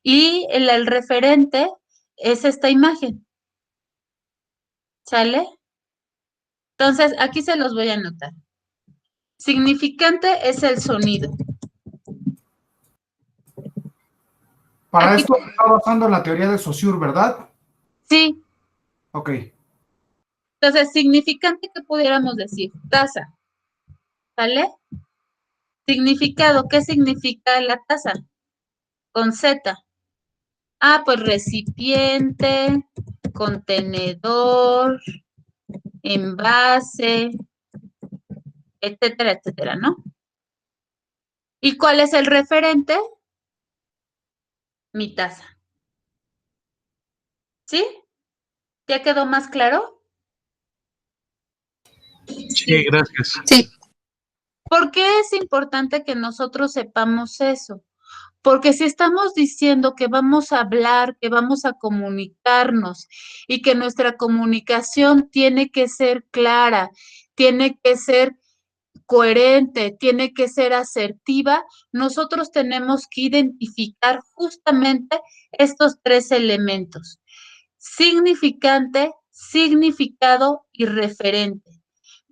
Y el referente es esta imagen. ¿Sale? Entonces, aquí se los voy a anotar. Significante es el sonido. Para Aquí- esto está basando en la teoría de Saussure, ¿verdad? Sí. Ok. Entonces, significante, ¿qué pudiéramos decir? Taza. ¿Sale? Significado, ¿qué significa la taza? Con Z. Ah, pues recipiente, contenedor, envase, etcétera, etcétera, ¿no? ¿Y cuál es el referente? Mi taza. ¿Sí? ¿Ya quedó más claro? Sí, gracias. Sí. ¿Por qué es importante que nosotros sepamos eso? Porque si estamos diciendo que vamos a hablar, que vamos a comunicarnos y que nuestra comunicación tiene que ser clara, tiene que ser coherente, tiene que ser asertiva, nosotros tenemos que identificar justamente estos tres elementos: significante, significado y referente.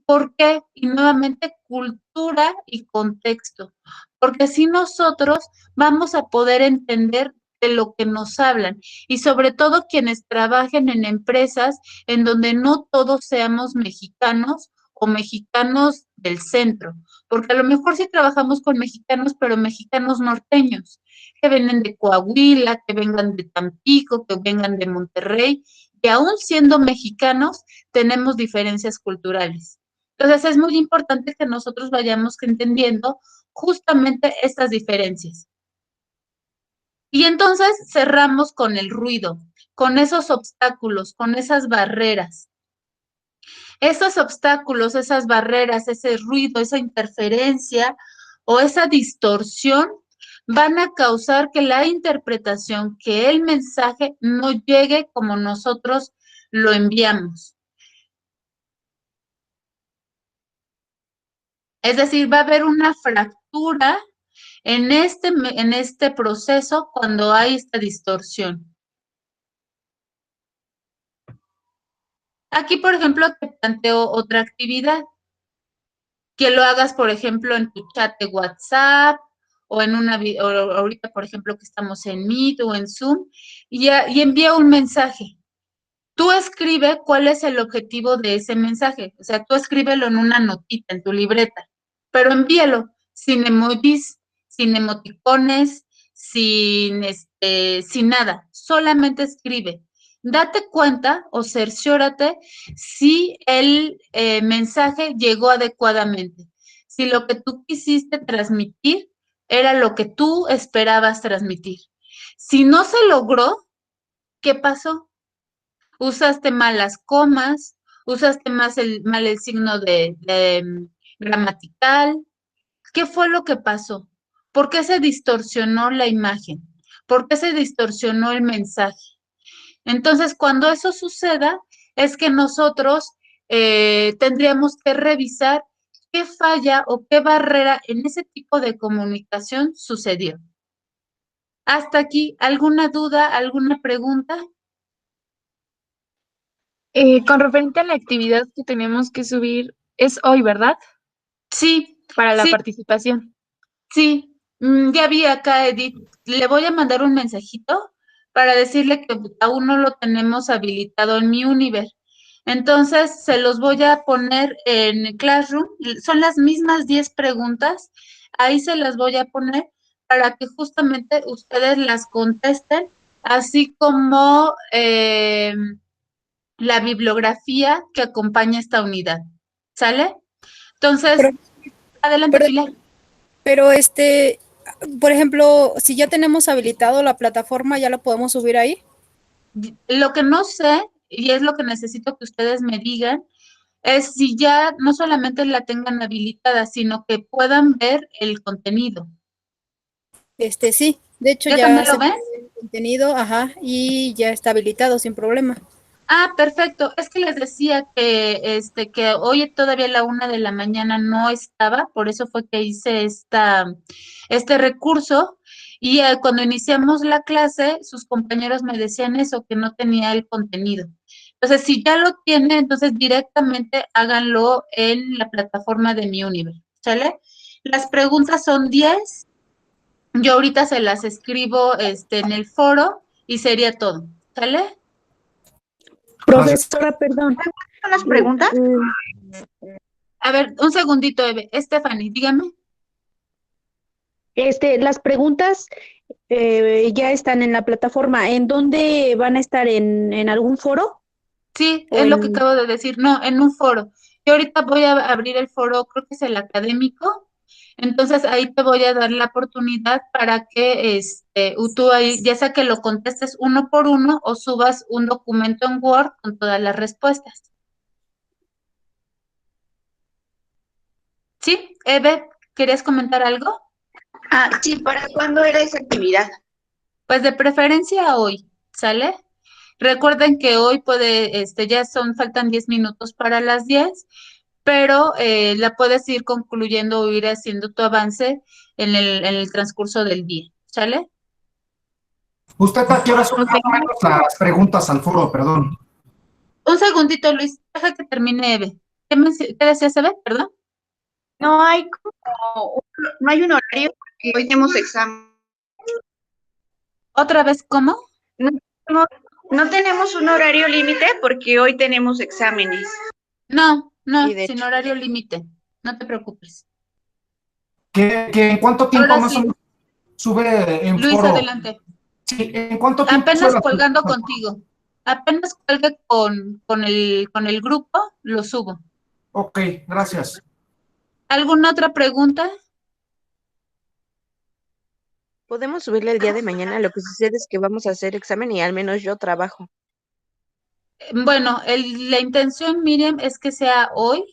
¿Por qué? Y nuevamente cultura y contexto, porque así nosotros vamos a poder entender de lo que nos hablan y sobre todo quienes trabajen en empresas en donde no todos seamos mexicanos o mexicanos del centro, porque a lo mejor sí trabajamos con mexicanos, pero mexicanos norteños, que vengan de Coahuila, que vengan de Tampico, que vengan de Monterrey, y aún siendo mexicanos tenemos diferencias culturales. Entonces es muy importante que nosotros vayamos entendiendo justamente estas diferencias. Y entonces cerramos con el ruido, con esos obstáculos, con esas barreras. Esos obstáculos, esas barreras, ese ruido, esa interferencia o esa distorsión van a causar que la interpretación, que el mensaje no llegue como nosotros lo enviamos. Es decir, va a haber una fractura en este proceso cuando hay esta distorsión. Aquí, por ejemplo, te planteo otra actividad. Que lo hagas, por ejemplo, en tu chat de WhatsApp o en o ahorita, por ejemplo, que estamos en Meet o en Zoom, y envía un mensaje. Tú escribe cuál es el objetivo de ese mensaje. O sea, tú escríbelo en una notita, en tu libreta, pero envíalo sin emojis, sin emoticones, sin nada. Solamente escribe. Date cuenta o cerciórate si el mensaje llegó adecuadamente, si lo que tú quisiste transmitir era lo que tú esperabas transmitir. Si no se logró, ¿qué pasó? Usaste mal las comas, usaste mal el signo gramatical. ¿Qué fue lo que pasó? ¿Por qué se distorsionó la imagen? ¿Por qué se distorsionó el mensaje? Entonces, cuando eso suceda, es que nosotros tendríamos que revisar qué falla o qué barrera en ese tipo de comunicación sucedió. Hasta aquí, ¿alguna duda, alguna pregunta? Con referente a la actividad que tenemos que subir, es hoy, ¿verdad? Sí, Para la sí, participación. sí. Ya vi acá, Edith. Le voy a mandar un mensajito para decirle que aún no lo tenemos habilitado en mi Univer. Entonces, se los voy a poner en Classroom. Son las mismas 10 preguntas. Ahí se las voy a poner para que justamente ustedes las contesten, así como la bibliografía que acompaña esta unidad. ¿Sale? Entonces, Pero- adelante, pero- Pilar. Pero por ejemplo, si ya tenemos habilitado la plataforma, ¿ya la podemos subir ahí? Lo que no sé, y es lo que necesito que ustedes me digan, es si ya no solamente la tengan habilitada, sino que puedan ver el contenido. Sí, de hecho ¿Ya ya también lo se ven? puede ver el contenido, ajá, y ya está habilitado sin problema. Ah, perfecto. Es que les decía que hoy todavía a la 1 de la mañana no estaba, por eso fue que hice este recurso. Y cuando iniciamos la clase, sus compañeros me decían eso, que no tenía el contenido. Entonces, si ya lo tiene, entonces directamente háganlo en la plataforma de Mi Universo, ¿sale? Las preguntas son 10. Yo ahorita se las escribo en el foro y sería todo, ¿sale? Profesora, perdón. ¿Son las preguntas? A ver, un segundito, Eve. Stephanie, dígame. Las preguntas ya están en la plataforma. ¿En dónde van a estar? ¿En algún foro? Sí, ¿O es lo que en- acabo de decir. No, en un foro. Yo ahorita voy a abrir el foro, creo que es el académico. Entonces ahí te voy a dar la oportunidad para que tú ahí, ya sea que lo contestes uno por uno o subas un documento en Word con todas las respuestas. ¿Sí? Eve, ¿querías comentar algo? Sí, ¿para cuándo era esa actividad? Pues de preferencia hoy, ¿sale? Recuerden que hoy faltan 10 minutos para las 10, pero la puedes ir concluyendo o ir haciendo tu avance en el transcurso del día, ¿sale? ¿Usted a qué hora sube Ok. más o menos las preguntas al foro? Perdón. Un segundito, Luis, deja que termine Eve. ¿Qué decías, Eve? Perdón. No hay no hay un horario porque hoy tenemos examen. ¿Otra vez cómo? No tenemos un horario límite porque hoy tenemos exámenes. No, Y de sin hecho- horario límite. No te preocupes. ¿Que en cuánto tiempo Ahora más o sí, menos sube en Luis, foro? adelante. Sí, ¿en cuánto tiempo sube Apenas las colgando preguntas? contigo. Apenas cuelgue con el grupo, lo subo. Ok, gracias. ¿Alguna otra pregunta? Podemos subirle el día de mañana, lo que sucede es que vamos a hacer examen y al menos yo trabajo. Bueno, la intención, Miriam, es que sea hoy.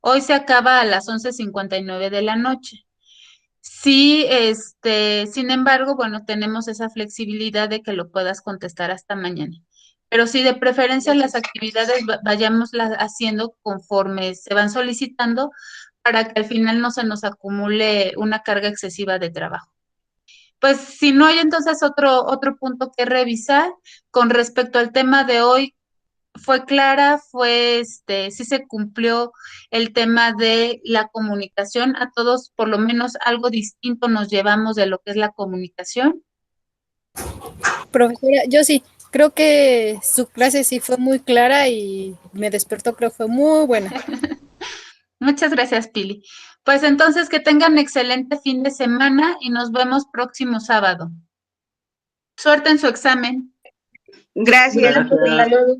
Hoy se acaba a las 11:59 de la noche. Sí, sin embargo, bueno, tenemos esa flexibilidad de que lo puedas contestar hasta mañana. Pero sí, de preferencia las actividades vayámoslas haciendo conforme se van solicitando para que al final no se nos acumule una carga excesiva de trabajo. Pues si no hay entonces otro punto que revisar con respecto al tema de hoy, fue clara, sí se cumplió el tema de la comunicación. A todos, por lo menos, algo distinto nos llevamos de lo que es la comunicación. Profesora, yo sí, creo que su clase sí fue muy clara y me despertó, creo que fue muy buena. Muchas gracias, Pili. Pues entonces que tengan excelente fin de semana y nos vemos próximo sábado. Suerte en su examen. Gracias. Gracias. Hasta luego.